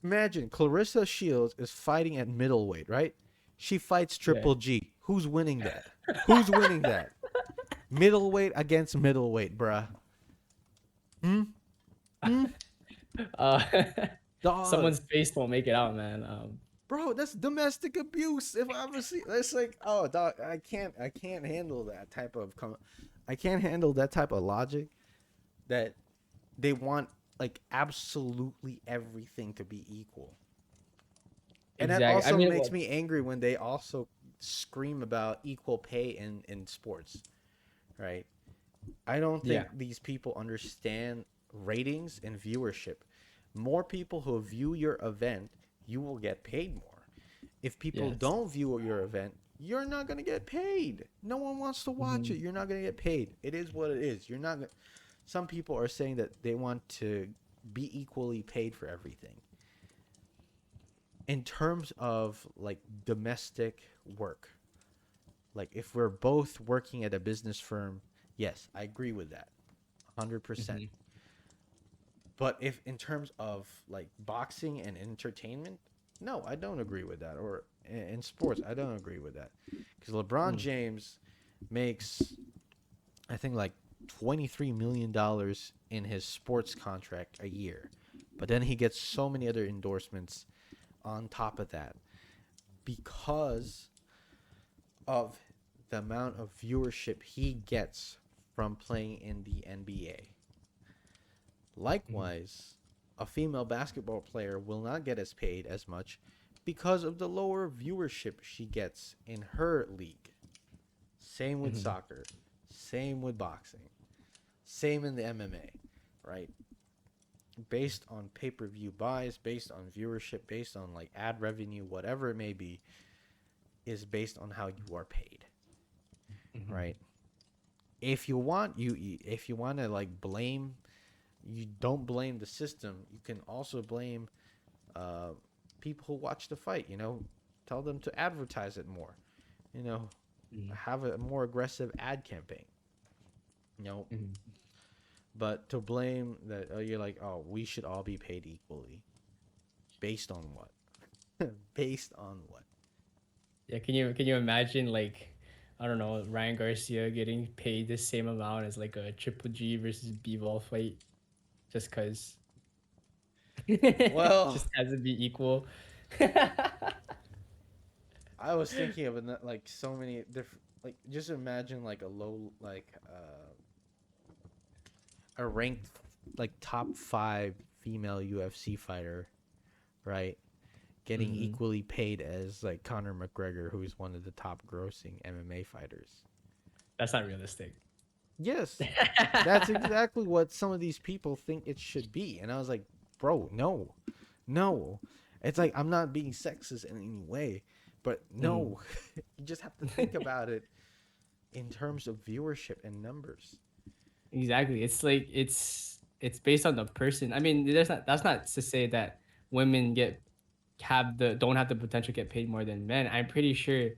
Speaker 1: Imagine Clarissa Shields is fighting at middleweight, right? She fights Triple G. Who's winning that? Who's winning that? Middleweight against middleweight, bruh.
Speaker 2: Uh,
Speaker 1: Dog.
Speaker 2: someone's face won't make it out, man.
Speaker 1: Bro, that's domestic abuse. If I ever see, that's like, oh, dog, I can't handle that type of, I can't handle that type of logic. That they want like absolutely everything to be equal, and that
Speaker 2: Exactly. I
Speaker 1: also
Speaker 2: mean,
Speaker 1: makes me angry when they also scream about equal pay in sports, right? I don't think these people understand ratings and viewership. More people who view your event, you will get paid more. If people
Speaker 2: yes.
Speaker 1: don't view your event, you're not gonna get paid. No one wants to watch
Speaker 2: Mhm.
Speaker 1: it. You're not gonna get paid. It is what it is. You're not. Some people are saying that they want to be equally paid for everything. In terms of like domestic work, like if we're both working at a business firm, yes, I agree with that, 100%.
Speaker 2: Mhm.
Speaker 1: But if in terms of like boxing and entertainment, no, I don't agree with that. Or in sports, I don't agree with that. Because LeBron
Speaker 2: Mm.
Speaker 1: James makes, I think, like $23 million in his sports contract a year. But then he gets so many other endorsements on top of that because of the amount of viewership he gets from playing in the NBA.
Speaker 2: Mhm.
Speaker 1: Likewise, a female basketball player will not get as paid as much because of the lower viewership she gets in her league. Same with
Speaker 2: Mhm.
Speaker 1: soccer, same with boxing, same in the MMA, right? Based on pay-per-view buys, based on viewership, based on like ad revenue, whatever it may be, is based on how you are paid,
Speaker 2: Mhm.
Speaker 1: right? If you want to like blame, you don't blame the system. You can also blame uh, people who watch the fight. Tell them to advertise it more. You know,
Speaker 2: Mhm.
Speaker 1: have a more aggressive ad campaign. You know,
Speaker 2: Mhm.
Speaker 1: but to blame that you're like, oh, we should all be paid equally, based on what? Based on what?
Speaker 2: Yeah, can you imagine like I don't know, Ryan Garcia getting paid the same amount as like a Triple G versus B-ball fight just cuz
Speaker 1: Well,
Speaker 2: just has to be equal.
Speaker 1: I was thinking of like so many different. Like, just imagine like a low, like a ranked, like top 5 female UFC fighter, right? Getting
Speaker 2: Mhm.
Speaker 1: equally paid as like Conor McGregor, who's one of the top grossing MMA fighters.
Speaker 2: That's not realistic.
Speaker 1: Yes, that's exactly what some of these people think it should be. And I was like, bro, no, no. It's like I'm not being sexist in any way, but
Speaker 2: Mhm.
Speaker 1: no, you just have to think about it in terms of viewership and numbers.
Speaker 2: Exactly. It's like it's based on the person. I mean, that's not to say that women have the don't have the potential to get paid more than men. I'm pretty sure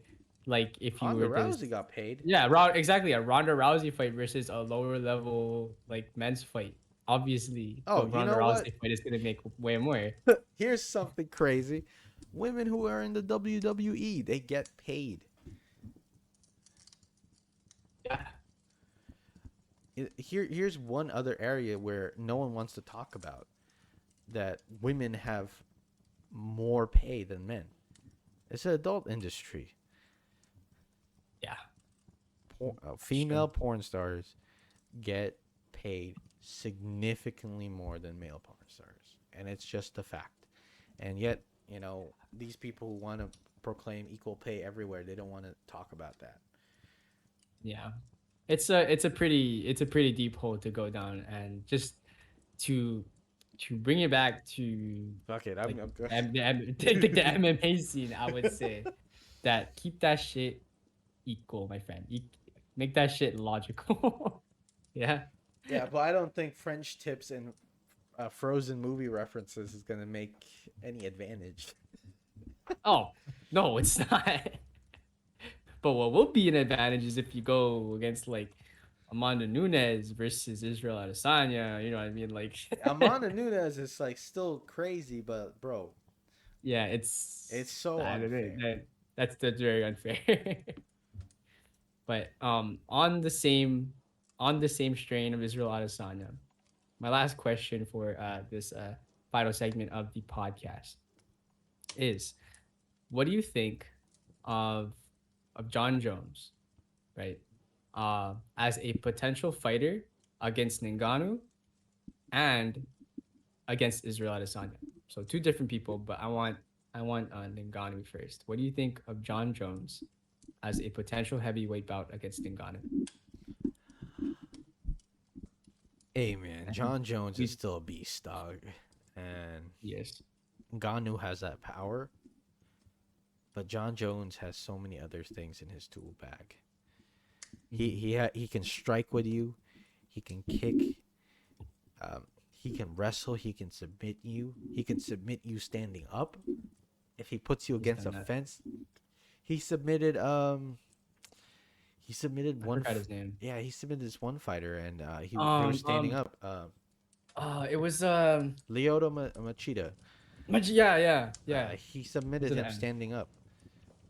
Speaker 2: like if you
Speaker 1: Ronda
Speaker 2: were to
Speaker 1: Rousey got paid.
Speaker 2: yeah, exactly a Ronda Rousey fight versus a lower level like men's fight. Obviously, the
Speaker 1: Oh, you
Speaker 2: Ronda
Speaker 1: know what?
Speaker 2: Rousey fight is gonna make way more.
Speaker 1: Here's something crazy. Women who are in the WWE, they get paid.
Speaker 2: Yeah.
Speaker 1: Here's one other area where no one wants to talk about that women have more pay than men. It's an adult industry.
Speaker 2: Yeah. It's true.
Speaker 1: Female porn stars get paid significantly more than male porn stars, and it's just a fact. And yet, these people who want to proclaim equal pay everywhere, they don't want to talk about that.
Speaker 2: Yeah. It's a pretty deep hole to go down and just to to bring it back to
Speaker 1: Fuck it,
Speaker 2: like
Speaker 1: I'm good.
Speaker 2: the MMA scene, I would say that keep that shit equal, my friend. Make that shit logical. Yeah.
Speaker 1: Yeah, but I don't think French tips and Frozen movie references is gonna make any advantage.
Speaker 2: Oh no, it's not. But what will be an advantage is if you go against like Amanda Nunes versus Israel Adesanya. You know what I mean? Like,
Speaker 1: Amanda Nunes is like still crazy, but bro,
Speaker 2: yeah, it's
Speaker 1: it's so
Speaker 2: I don't know,
Speaker 1: unfair.
Speaker 2: that's very unfair. But on the same strain of Israel Adesanya, my last question for this final segment of the podcast is: what do you think of John Jones, right? As a potential fighter against Ngannou and against Israel Adesanya. So two different people, but I want Ngannou first. What do you think of John Jones as a potential heavyweight bout against Ngannou?
Speaker 1: Hey man,
Speaker 2: And
Speaker 1: John Jones is
Speaker 2: we
Speaker 1: still a beast, dog, and
Speaker 2: yes.
Speaker 1: Ngannou has that power. But John Jones has so many other things in his tool bag.
Speaker 2: Mhm.
Speaker 1: He can strike with you. He can kick. He can wrestle. He can submit you. He can submit you standing up. If he puts you
Speaker 2: He's
Speaker 1: against
Speaker 2: done
Speaker 1: a
Speaker 2: that.
Speaker 1: fence, he submitted he submitted
Speaker 2: I forgot his name.
Speaker 1: yeah, he submitted this one fighter, and they were
Speaker 2: Um,
Speaker 1: standing
Speaker 2: um,
Speaker 1: up.
Speaker 2: it was
Speaker 1: Machida.
Speaker 2: yeah, yeah, yeah.
Speaker 1: He
Speaker 2: To
Speaker 1: submitted
Speaker 2: the
Speaker 1: him
Speaker 2: end.
Speaker 1: standing up,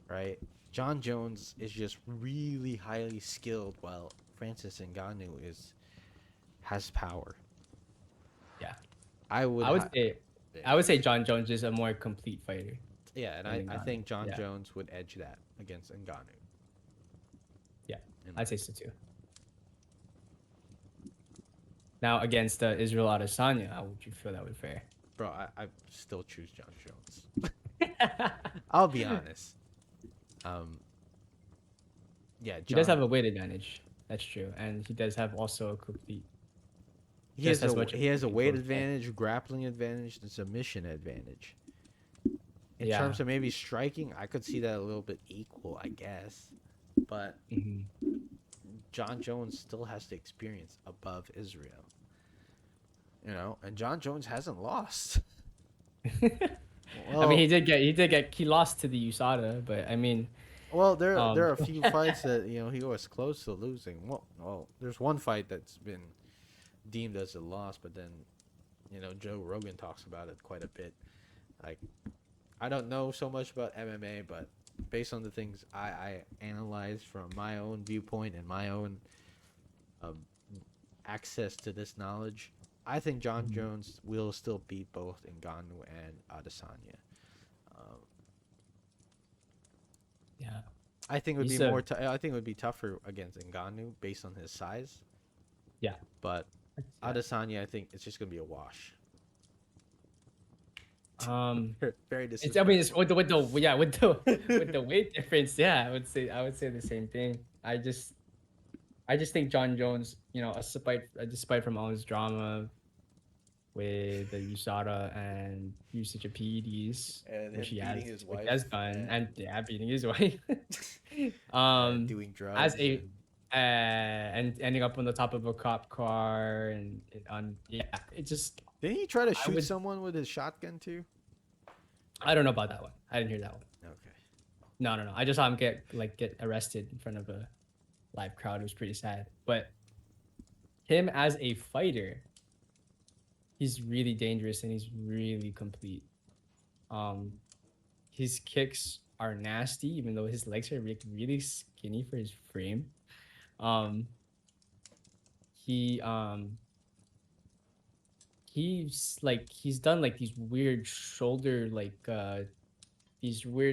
Speaker 1: right? John Jones is just really highly skilled, while Francis Ngannou has power.
Speaker 2: Yeah,
Speaker 1: I would
Speaker 2: I would
Speaker 1: ha-
Speaker 2: say,
Speaker 1: yeah,
Speaker 2: I would say John Jones is a more complete fighter
Speaker 1: yeah, and
Speaker 2: than
Speaker 1: I
Speaker 2: Ngannou.
Speaker 1: think John
Speaker 2: Yeah,
Speaker 1: Jones would edge that against Ngannou,
Speaker 2: yeah,
Speaker 1: in my
Speaker 2: I'd say
Speaker 1: opinion.
Speaker 2: so too. Now against Israel Adesanya, how would you feel that would fare?
Speaker 1: Bro, I still choose John Jones. I'll be honest. Um, yeah,
Speaker 2: He does
Speaker 1: John.
Speaker 2: have a weight advantage. That's true, and he does have also a complete,
Speaker 1: He
Speaker 2: just
Speaker 1: has
Speaker 2: as much of
Speaker 1: he
Speaker 2: a
Speaker 1: has a
Speaker 2: complete
Speaker 1: weight
Speaker 2: close fight.
Speaker 1: advantage, grappling advantage, and submission advantage. In
Speaker 2: Yeah.
Speaker 1: terms of maybe striking, I could see that a little bit equal, I guess. But
Speaker 2: Hmm.
Speaker 1: John Jones still has the experience above Israel, and John Jones hasn't lost.
Speaker 2: I mean,
Speaker 1: Well,
Speaker 2: he lost to the USADA, but I mean,
Speaker 1: there
Speaker 2: um,
Speaker 1: are a few fights that he was close to losing. Well, there's one fight that's been deemed as a loss, but then Joe Rogan talks about it quite a bit. Like, I don't know so much about MMA, but based on the things I analyze from my own viewpoint and my own um, access to this knowledge, I think John
Speaker 2: mhm,
Speaker 1: Jones will still beat both Ngannou and Adesanya. Um,
Speaker 2: yeah,
Speaker 1: I think it would be
Speaker 2: he's a
Speaker 1: I think it would be tougher against Ngannou based on his size,
Speaker 2: yeah.
Speaker 1: but
Speaker 2: I'd say that.
Speaker 1: Adesanya, I think it's just gonna be a wash.
Speaker 2: Um,
Speaker 1: Very
Speaker 2: it's I mean it's
Speaker 1: disrespectful.
Speaker 2: with the yeah with the weight difference. Yeah, I would say the same thing. I just think John Jones, despite from all his drama with the USADA and usage of PEDs,
Speaker 1: And
Speaker 2: which
Speaker 1: him
Speaker 2: he
Speaker 1: beating
Speaker 2: has,
Speaker 1: his
Speaker 2: which
Speaker 1: wife
Speaker 2: has done,
Speaker 1: and
Speaker 2: and yeah, beating his wife. um,
Speaker 1: doing
Speaker 2: as
Speaker 1: drugs
Speaker 2: a
Speaker 1: and
Speaker 2: and ending up on the top of a cop car and on yeah, it just
Speaker 1: didn't he try to
Speaker 2: I
Speaker 1: shoot
Speaker 2: would
Speaker 1: someone with his shotgun too?
Speaker 2: I don't know about that one. I didn't hear that one.
Speaker 1: Okay.
Speaker 2: No, no, no. I just saw him get arrested in front of a live crowd. It was pretty sad. But him as a fighter, he's really dangerous and he's really complete. Um, his kicks are nasty, even though his legs are really skinny for his frame. Um, he he's done like these weird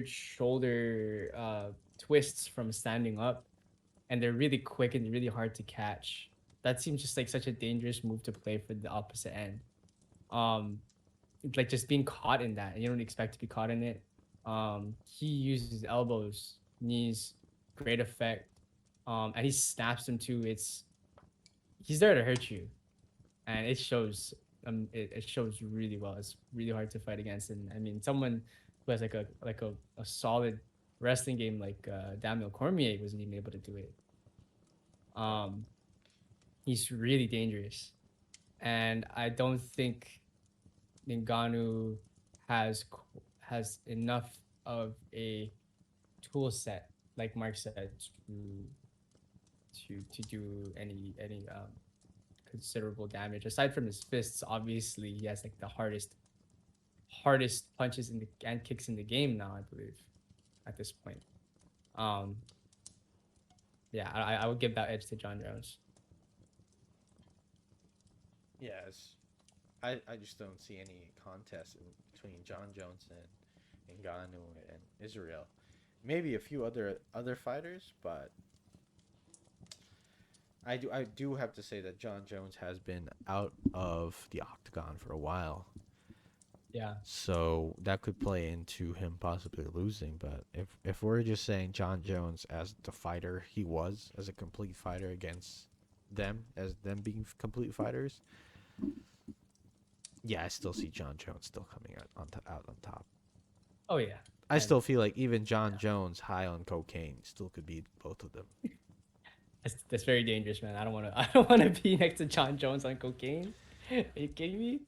Speaker 2: shoulder twists from standing up, and they're really quick and really hard to catch. That seems just like such a dangerous move to play for the opposite end. Um, like just being caught in that, and you don't expect to be caught in it. He uses elbows, knees, great effect. And he snaps them too. He's there to hurt you, and it shows. It shows really well. It's really hard to fight against, and I mean, someone who has a solid wrestling game like Daniel Cormier wasn't even able to do it. Um, he's really dangerous, and I don't think Ngannou has enough of a tool set, like Mark said, to do any considerable damage. Aside from his fists, obviously he has like the hardest punches and kicks in the game now, I believe, at this point. Um, yeah, I would give that edge to John Jones.
Speaker 1: Yes. I just don't see any contest between John Jones and Ngannou and Israel. Maybe a few other fighters, but I do have to say that John Jones has been out of the octagon for a while.
Speaker 2: Yeah,
Speaker 1: So that could play into him possibly losing. But if we're just saying John Jones as the fighter he was, as a complete fighter against them, as them being complete fighters, yeah, I still see John Jones still coming out on top.
Speaker 2: Oh yeah.
Speaker 1: I
Speaker 2: And
Speaker 1: still feel like even John Jones, high on cocaine, still could beat both of them.
Speaker 2: that's very dangerous, man. I don't want to. I don't want to be next to John Jones on cocaine. Are you kidding me?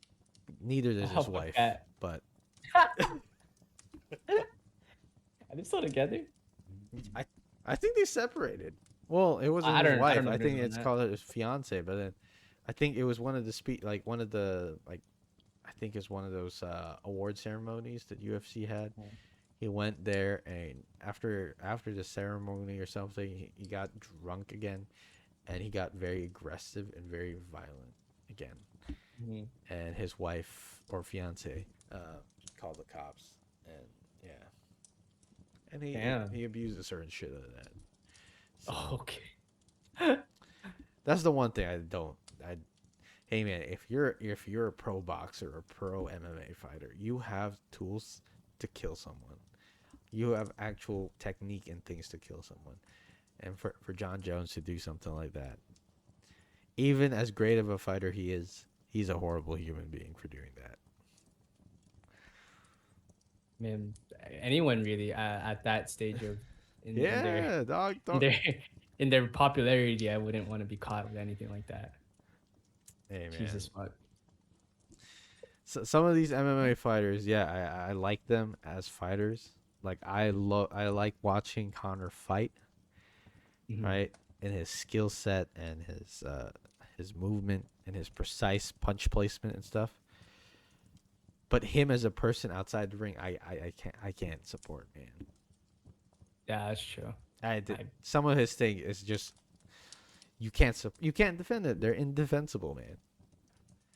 Speaker 1: Neither is
Speaker 2: Oh
Speaker 1: his
Speaker 2: fuck
Speaker 1: wife,
Speaker 2: that.
Speaker 1: but
Speaker 2: Are they still together?
Speaker 1: I I think they separated. Well, it wasn't
Speaker 2: I
Speaker 1: his
Speaker 2: don't. I don't
Speaker 1: wife.
Speaker 2: know
Speaker 1: I
Speaker 2: the news
Speaker 1: think
Speaker 2: on
Speaker 1: it's
Speaker 2: that.
Speaker 1: called his fiance, but then I think it was one of the one of the like I think it's one of those award ceremonies that UFC had.
Speaker 2: Oh.
Speaker 1: He went there and after the ceremony or something, he got drunk again and he got very aggressive and very violent again.
Speaker 2: Mhm.
Speaker 1: And his wife or fiance called the cops and yeah, and
Speaker 2: Damn.
Speaker 1: he abuses her and shit out of that.
Speaker 2: Oh,
Speaker 1: So
Speaker 2: okay.
Speaker 1: that's the one thing I don't. I Hey man, if you're a pro boxer or pro MMA fighter, you have tools to kill someone. You have actual technique and things to kill someone. And for John Jones to do something like that, even as great of a fighter he is, he's a horrible human being for doing that.
Speaker 2: Man, anyone really at that stage of in their
Speaker 1: Yeah, dog.
Speaker 2: in
Speaker 1: Don't.
Speaker 2: their in their popularity, I wouldn't want to be caught with anything like that.
Speaker 1: Hey man,
Speaker 2: Jesus fuck.
Speaker 1: so, some of these MMA fighters, yeah, I like them as fighters. Like I like watching Connor fight,
Speaker 2: Mhm.
Speaker 1: right? And his skill set and his movement and his precise punch placement and stuff. But him as a person outside the ring, I can't support, man.
Speaker 2: Yeah, that's true.
Speaker 1: I did
Speaker 2: I
Speaker 1: some of his thing is just you can't defend it. They're indefensible, man.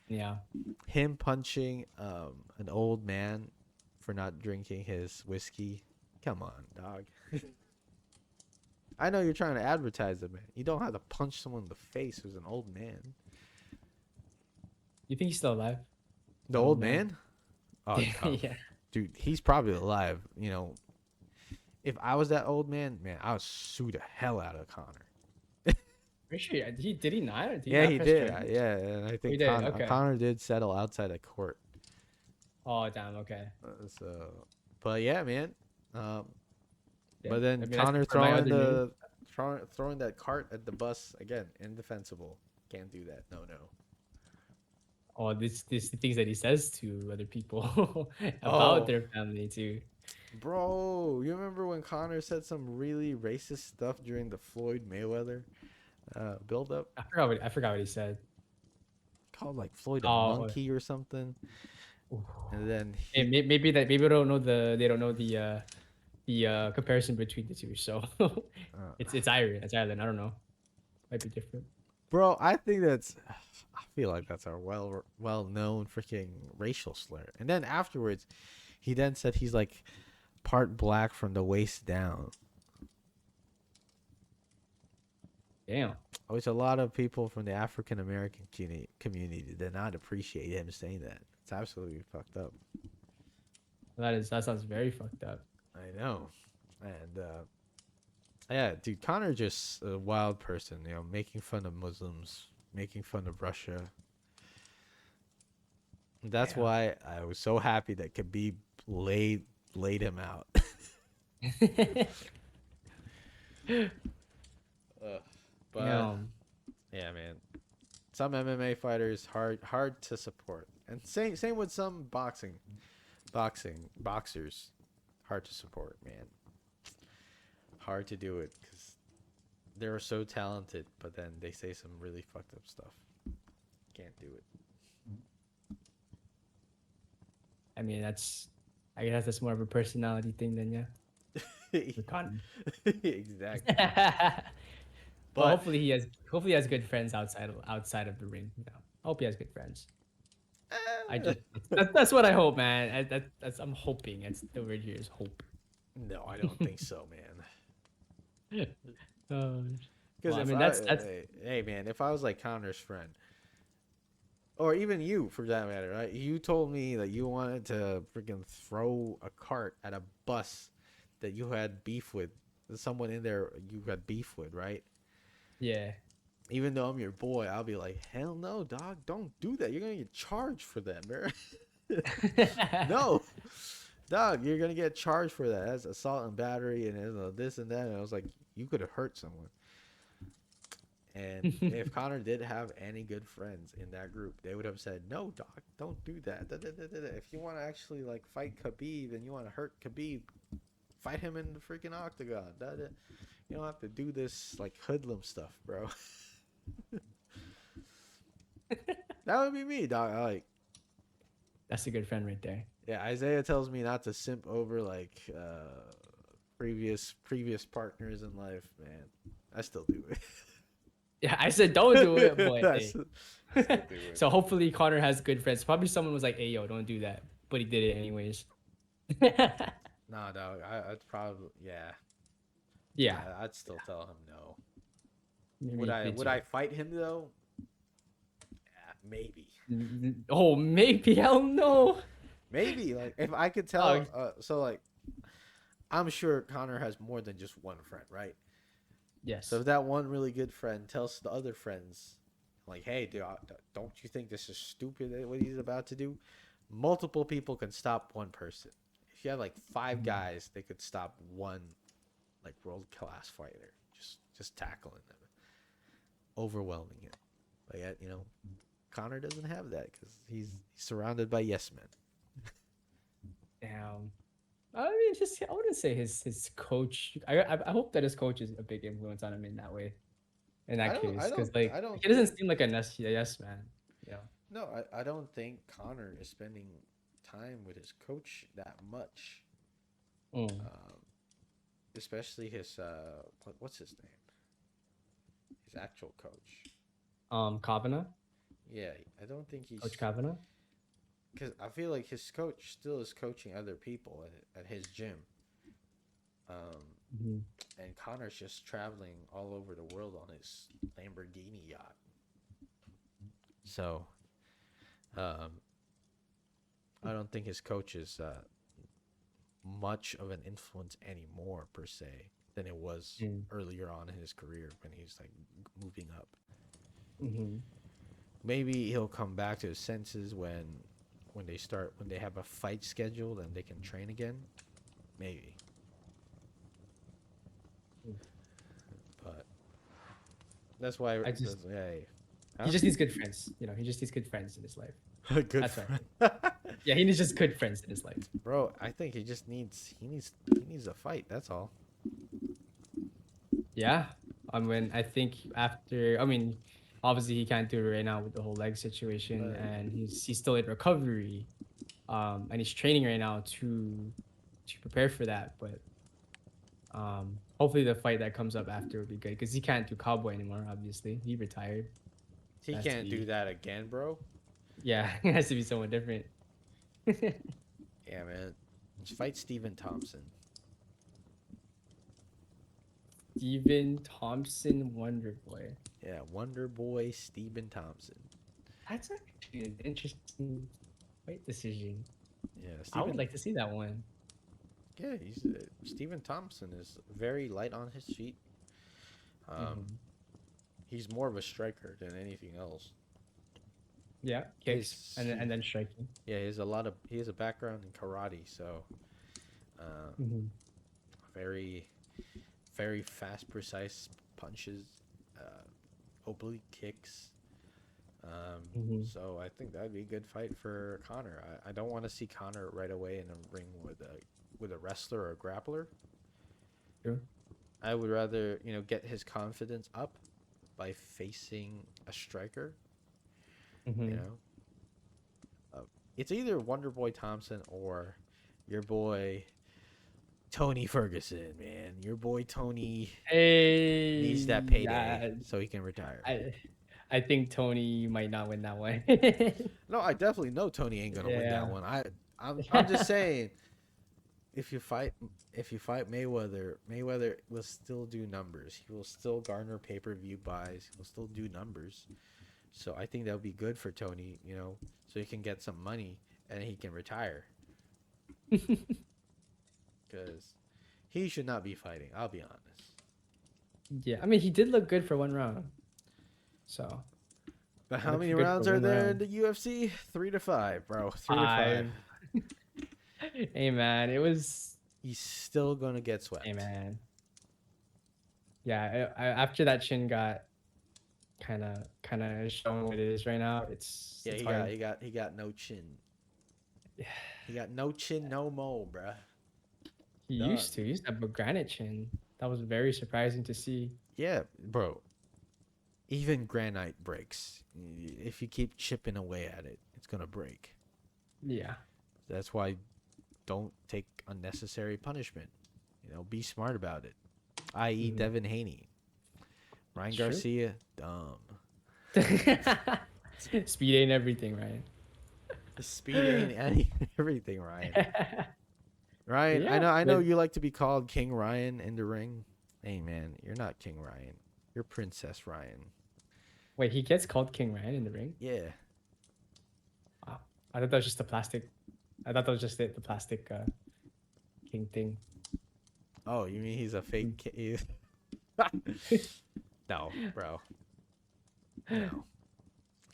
Speaker 2: yeah.
Speaker 1: Him punching an old man for not drinking his whiskey. Come on, dog. I know you're trying to advertise it, man. You don't have to punch someone in the face who's an old man.
Speaker 2: You think he's still alive?
Speaker 1: The
Speaker 2: The old
Speaker 1: old
Speaker 2: man.
Speaker 1: man? Oh,
Speaker 2: Yeah.
Speaker 1: dude, he's probably alive. You know, if I was that old man, man, I would sue the hell out of Connor.
Speaker 2: Pretty sure he not or did he
Speaker 1: Yeah,
Speaker 2: not
Speaker 1: he
Speaker 2: press
Speaker 1: did.
Speaker 2: charges?
Speaker 1: Yeah, and I
Speaker 2: Oh, he
Speaker 1: think
Speaker 2: did. Okay.
Speaker 1: Connor did settle outside of court.
Speaker 2: Oh damn. Okay.
Speaker 1: So, but yeah, man. Um,
Speaker 2: Yeah.
Speaker 1: but
Speaker 2: I
Speaker 1: then
Speaker 2: mean that's
Speaker 1: Connor
Speaker 2: for my other news.
Speaker 1: throwing that cart at the bus again, indefensible. Can't do that. No, no.
Speaker 2: Oh, this the things that he says to other people about
Speaker 1: Oh,
Speaker 2: their family too.
Speaker 1: bro, you remember when Connor said some really racist stuff during the Floyd Mayweather build up?
Speaker 2: I forgot what he said.
Speaker 1: Called like Floyd a
Speaker 2: Oh.
Speaker 1: monkey or something. And then he
Speaker 2: Maybe that maybe they don't know the comparison between the two. So
Speaker 1: uh,
Speaker 2: it's Ireland. It's Ireland. I don't know. Might be different.
Speaker 1: bro, I think that's I feel like that's our well known freaking racial slur. And then afterwards, he then said he's like part black from the waist down.
Speaker 2: Damn.
Speaker 1: Which a lot of people from the African American community did not appreciate him saying that. It's absolutely fucked up.
Speaker 2: That sounds very fucked up.
Speaker 1: I know. And yeah, dude, Connor just a wild person, you know, making fun of Muslims, making fun of Russia. That's
Speaker 2: Damn.
Speaker 1: why I was so happy that Khabib laid him out. Ugh. But
Speaker 2: Damn.
Speaker 1: yeah, man, some MMA fighters hard to support, and same with some boxers, hard to support, man. Hard to do it because they're so talented, but then they say some really fucked up stuff. Can't do
Speaker 2: I mean I guess that's more of a personality thing than yeah.
Speaker 1: it.
Speaker 2: For Connor.
Speaker 1: Exactly.
Speaker 2: Well,
Speaker 1: But
Speaker 2: hopefully he has good friends outside of the ring. You know, I hope he has good friends. I
Speaker 1: eh,
Speaker 2: just that's what I hope, man. That's I'm hoping. That's the word here is hope.
Speaker 1: no, I don't think so, man.
Speaker 2: Uh,
Speaker 1: Because
Speaker 2: well, I
Speaker 1: if
Speaker 2: mean
Speaker 1: I,
Speaker 2: that's
Speaker 1: hey man, if I was like Connor's friend, or even you for that matter, right? You told me that you wanted to freaking throw a cart at a bus that you had beef with, someone in there you had beef with, right?
Speaker 2: yeah.
Speaker 1: Even though I'm your boy, I'll be like, hell no, dog, don't do that. You're gonna get charged for that, man. No, dog, you're gonna get charged for that. That's assault and battery and this and that. And I was like, you could have hurt someone. And if Connor did have any good friends in that group, they would have said, "No, doc, don't do that. Da, da, da, da, da. If you want to actually like fight Khabib and you want to hurt Khabib, fight him in the freaking octagon. Da, da. You don't have to do this like hoodlum stuff, bro." That would be me, dog. Like,
Speaker 2: That's a good friend right there.
Speaker 1: yeah, Isaiah tells me not to simp over like previous partners in life, man. I still do it.
Speaker 2: Yeah, I said don't do it, but
Speaker 1: I
Speaker 2: hey.
Speaker 1: still do it.
Speaker 2: So hopefully Connor has good friends. Probably someone was like, "Hey, yo, don't do that," but he did it anyways.
Speaker 1: Nah, dog. I'd probably
Speaker 2: Yeah.
Speaker 1: I'd still tell him no.
Speaker 2: Me
Speaker 1: Would
Speaker 2: too.
Speaker 1: I fight him though? Yeah, maybe.
Speaker 2: Oh, maybe. Hell no.
Speaker 1: Maybe like if I could tell. So like, I'm sure Connor has more than just one friend, right?
Speaker 2: Yes.
Speaker 1: So if that one really good friend tells the other friends, like, "Hey, dude, don't you think this is stupid what he's about to do?" Multiple people can stop one person. If you had like 5 guys, they could stop one like world class fighter. Just tackling them, overwhelming it. But yet, Connor doesn't have that because he's surrounded by yes men.
Speaker 2: Damn. I mean, just I wouldn't say his coach. I hope that his coach is a big influence on him in that way. In that case, because like
Speaker 1: I don't
Speaker 2: he doesn't
Speaker 1: think,
Speaker 2: seem like a yes man. Yeah.
Speaker 1: no, I don't think Connor is spending time with his coach that much.
Speaker 2: Mm.
Speaker 1: Especially his what's his name? His actual coach.
Speaker 2: Kavanaugh,
Speaker 1: Yeah, I don't think he's
Speaker 2: Coach Kavanaugh.
Speaker 1: because I feel like his coach still is coaching other people at his gym.
Speaker 2: Mhm.
Speaker 1: And Connor's just traveling all over the world on his Lamborghini yacht. So, I don't think his coach is much of an influence anymore per se than it was earlier on in his career when he's like moving up.
Speaker 2: Mm-hmm.
Speaker 1: Maybe he'll come back to his senses when they have a fight scheduled and they can train again. Maybe. But that's why
Speaker 2: I just
Speaker 1: hey,
Speaker 2: he just needs good friends. You know, he just needs good friends in his life.
Speaker 1: good
Speaker 2: That's
Speaker 1: friend.
Speaker 2: Yeah, he needs just good friends in his life.
Speaker 1: Bro, I think he needs a fight. That's all.
Speaker 2: Yeah. I mean, I think after, I mean, obviously he can't do it right now with the whole leg situation,
Speaker 1: Right.
Speaker 2: and he's still in recovery, and he's training right now to prepare for that. But hopefully the fight that comes up after will be good because he can't do cowboy anymore. Obviously, he retired.
Speaker 1: He
Speaker 2: Has to
Speaker 1: can't do
Speaker 2: be-
Speaker 1: that again, bro.
Speaker 2: Yeah, it has to be someone different.
Speaker 1: Yeah, man. Just fight Steven Thompson.
Speaker 2: Steven Thompson, Wonder Boy.
Speaker 1: Yeah, Wonder Boy Steven Thompson.
Speaker 2: That's actually an interesting fight decision.
Speaker 1: Yeah,
Speaker 2: I would
Speaker 1: Steven.
Speaker 2: like to see that one.
Speaker 1: Yeah, he's Steven Thompson is very light on his feet.
Speaker 2: Mhm.
Speaker 1: He's more of a striker than anything else.
Speaker 2: Yeah, kicks and then striking.
Speaker 1: Yeah, he has a background in karate, so uh,
Speaker 2: Mm-hmm.
Speaker 1: very very fast, precise punches, oblique kicks.
Speaker 2: Mm-hmm.
Speaker 1: So I think that'd be a good fight for Connor. I don't want to see Connor right away in a ring with a wrestler or a grappler.
Speaker 2: True.
Speaker 1: I would rather get his confidence up by facing a striker.
Speaker 2: Mm-hmm.
Speaker 1: You know, it's either Wonder Boy Thompson or your boy Tony Ferguson. Man, your boy Tony
Speaker 2: Hey,
Speaker 1: needs that payday
Speaker 2: yeah,
Speaker 1: so he can retire.
Speaker 2: I think Tony might not win that one.
Speaker 1: No, I definitely know Tony ain't gonna win that
Speaker 2: Yeah.
Speaker 1: one. I'm just saying, if you fight Mayweather, Mayweather will still do numbers. He will still garner pay-per-view buys. He'll still do numbers. So I think that would be good for Tony, so he can get some money and he can retire. Because he should not be fighting. I'll be honest.
Speaker 2: Yeah, I mean he did look good for one round. So
Speaker 1: But how
Speaker 2: looked
Speaker 1: many
Speaker 2: good for
Speaker 1: rounds are
Speaker 2: one
Speaker 1: there in
Speaker 2: round.
Speaker 1: the UFC? 3 to 5, bro. 3 to 5.
Speaker 2: 5. Hey man, it was.
Speaker 1: He's still gonna get
Speaker 2: Hey
Speaker 1: swept.
Speaker 2: man, yeah. After that chin got kind of showing what it is right now.
Speaker 1: Yeah,
Speaker 2: It's hard.
Speaker 1: he got no chin. He got no chin no more, bruh.
Speaker 2: He
Speaker 1: Done.
Speaker 2: used to. He used to have a granite chin. That was very surprising to see.
Speaker 1: Yeah, bro. Even granite breaks. If you keep chipping away at it, it's gonna break.
Speaker 2: Yeah.
Speaker 1: That's why don't take unnecessary punishment. Be smart about it. I.e.,
Speaker 2: Hmm.
Speaker 1: Devin Haney, Ryan
Speaker 2: It's true.
Speaker 1: Garcia, dumb.
Speaker 2: Speed ain't everything, right?
Speaker 1: Speed ain't everything, Ryan. Ryan,
Speaker 2: Yeah,
Speaker 1: I know
Speaker 2: but
Speaker 1: you like to be called King Ryan in the ring. Hey man, you're not King Ryan. You're Princess Ryan.
Speaker 2: wait, he gets called King Ryan in the ring.
Speaker 1: Yeah.
Speaker 2: Wow, I thought that was just the plastic. I thought that was just it, the plastic king thing.
Speaker 1: Oh, you mean he's a fake king? No, bro. No.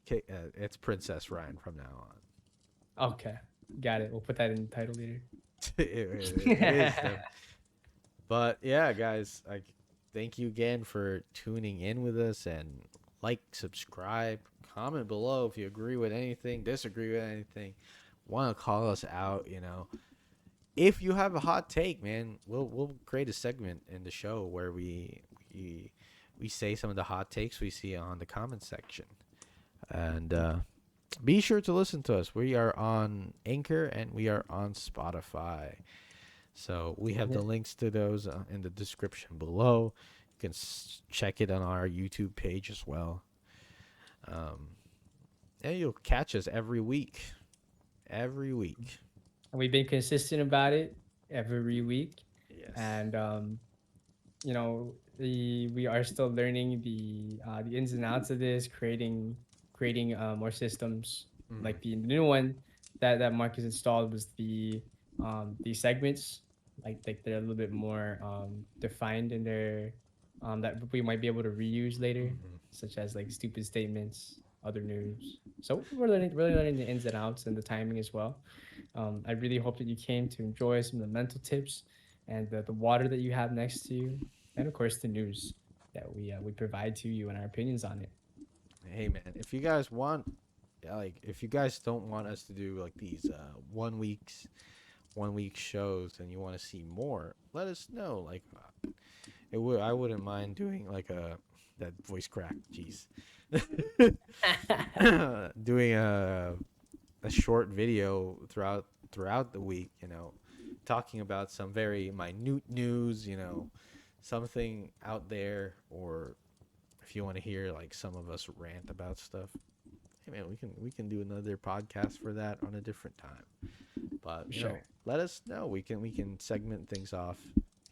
Speaker 1: It's Princess Ryan from now on.
Speaker 2: Okay, got it. We'll put that in the title later.
Speaker 1: It is them. But yeah, guys, thank you again for tuning in with us, and subscribe, comment below if you agree with anything, disagree with anything, want to call us out. If you have a hot take, man, we'll create a segment in the show where we say some of the hot takes we see on the comment section. And be sure to listen to us. We are on Anchor and we are on Spotify. So we have
Speaker 2: Yeah.
Speaker 1: the links to those in the description below. You can check it on our YouTube page as well. And you'll catch us every week. Every week.
Speaker 2: And we've been consistent about it every week,
Speaker 1: Yes.
Speaker 2: and we are still learning the ins and outs of this, creating more systems.
Speaker 1: Mm-hmm.
Speaker 2: Like the new one that Marcus installed was the segments, like they're a little bit more defined in their that we might be able to reuse later,
Speaker 1: Mm-hmm.
Speaker 2: such as like stupid statements, other news. So we're learning really learning the ins and outs and the timing as well. I really hope that you came to enjoy some of the mental tips and the water that you have next to you, and of course the news that we provide to you and our opinions on it.
Speaker 1: Hey man, if you guys want, if you guys don't want us to do like these 1 week shows, and you want to see more, let us know. I wouldn't mind doing like that voice crack. Jeez. Doing a short video throughout the week, talking about some very minute news, something out there, or if you want to hear like some of us rant about stuff. Hey man, we can do another podcast for that on a different time. But
Speaker 2: Sure.
Speaker 1: let us know. We can segment things off.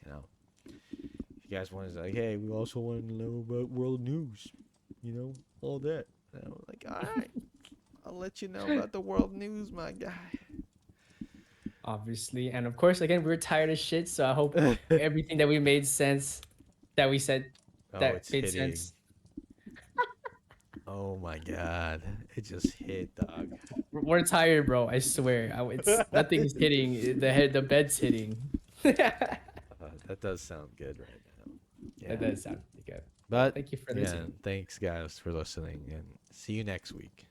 Speaker 1: You know, if you guys want to say, hey, we also want to know about world news. All that. Like, all right, I'll let you know about the world news, my guy.
Speaker 2: Obviously, and of course, again, we're tired of shit. So I hope everything that we made sense, that we said,
Speaker 1: Oh,
Speaker 2: that
Speaker 1: it's
Speaker 2: made
Speaker 1: hitting.
Speaker 2: sense.
Speaker 1: Oh my god, it just hit, dog.
Speaker 2: We're tired, bro. I swear. It's nothing's hitting. The head, the bed's hitting. That
Speaker 1: That does sound good right now. Yeah.
Speaker 2: does sound pretty good. Well,
Speaker 1: But
Speaker 2: thank you for
Speaker 1: yeah,
Speaker 2: listening.
Speaker 1: thanks guys for listening, and see you next week.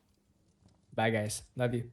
Speaker 2: Bye, guys. Love you.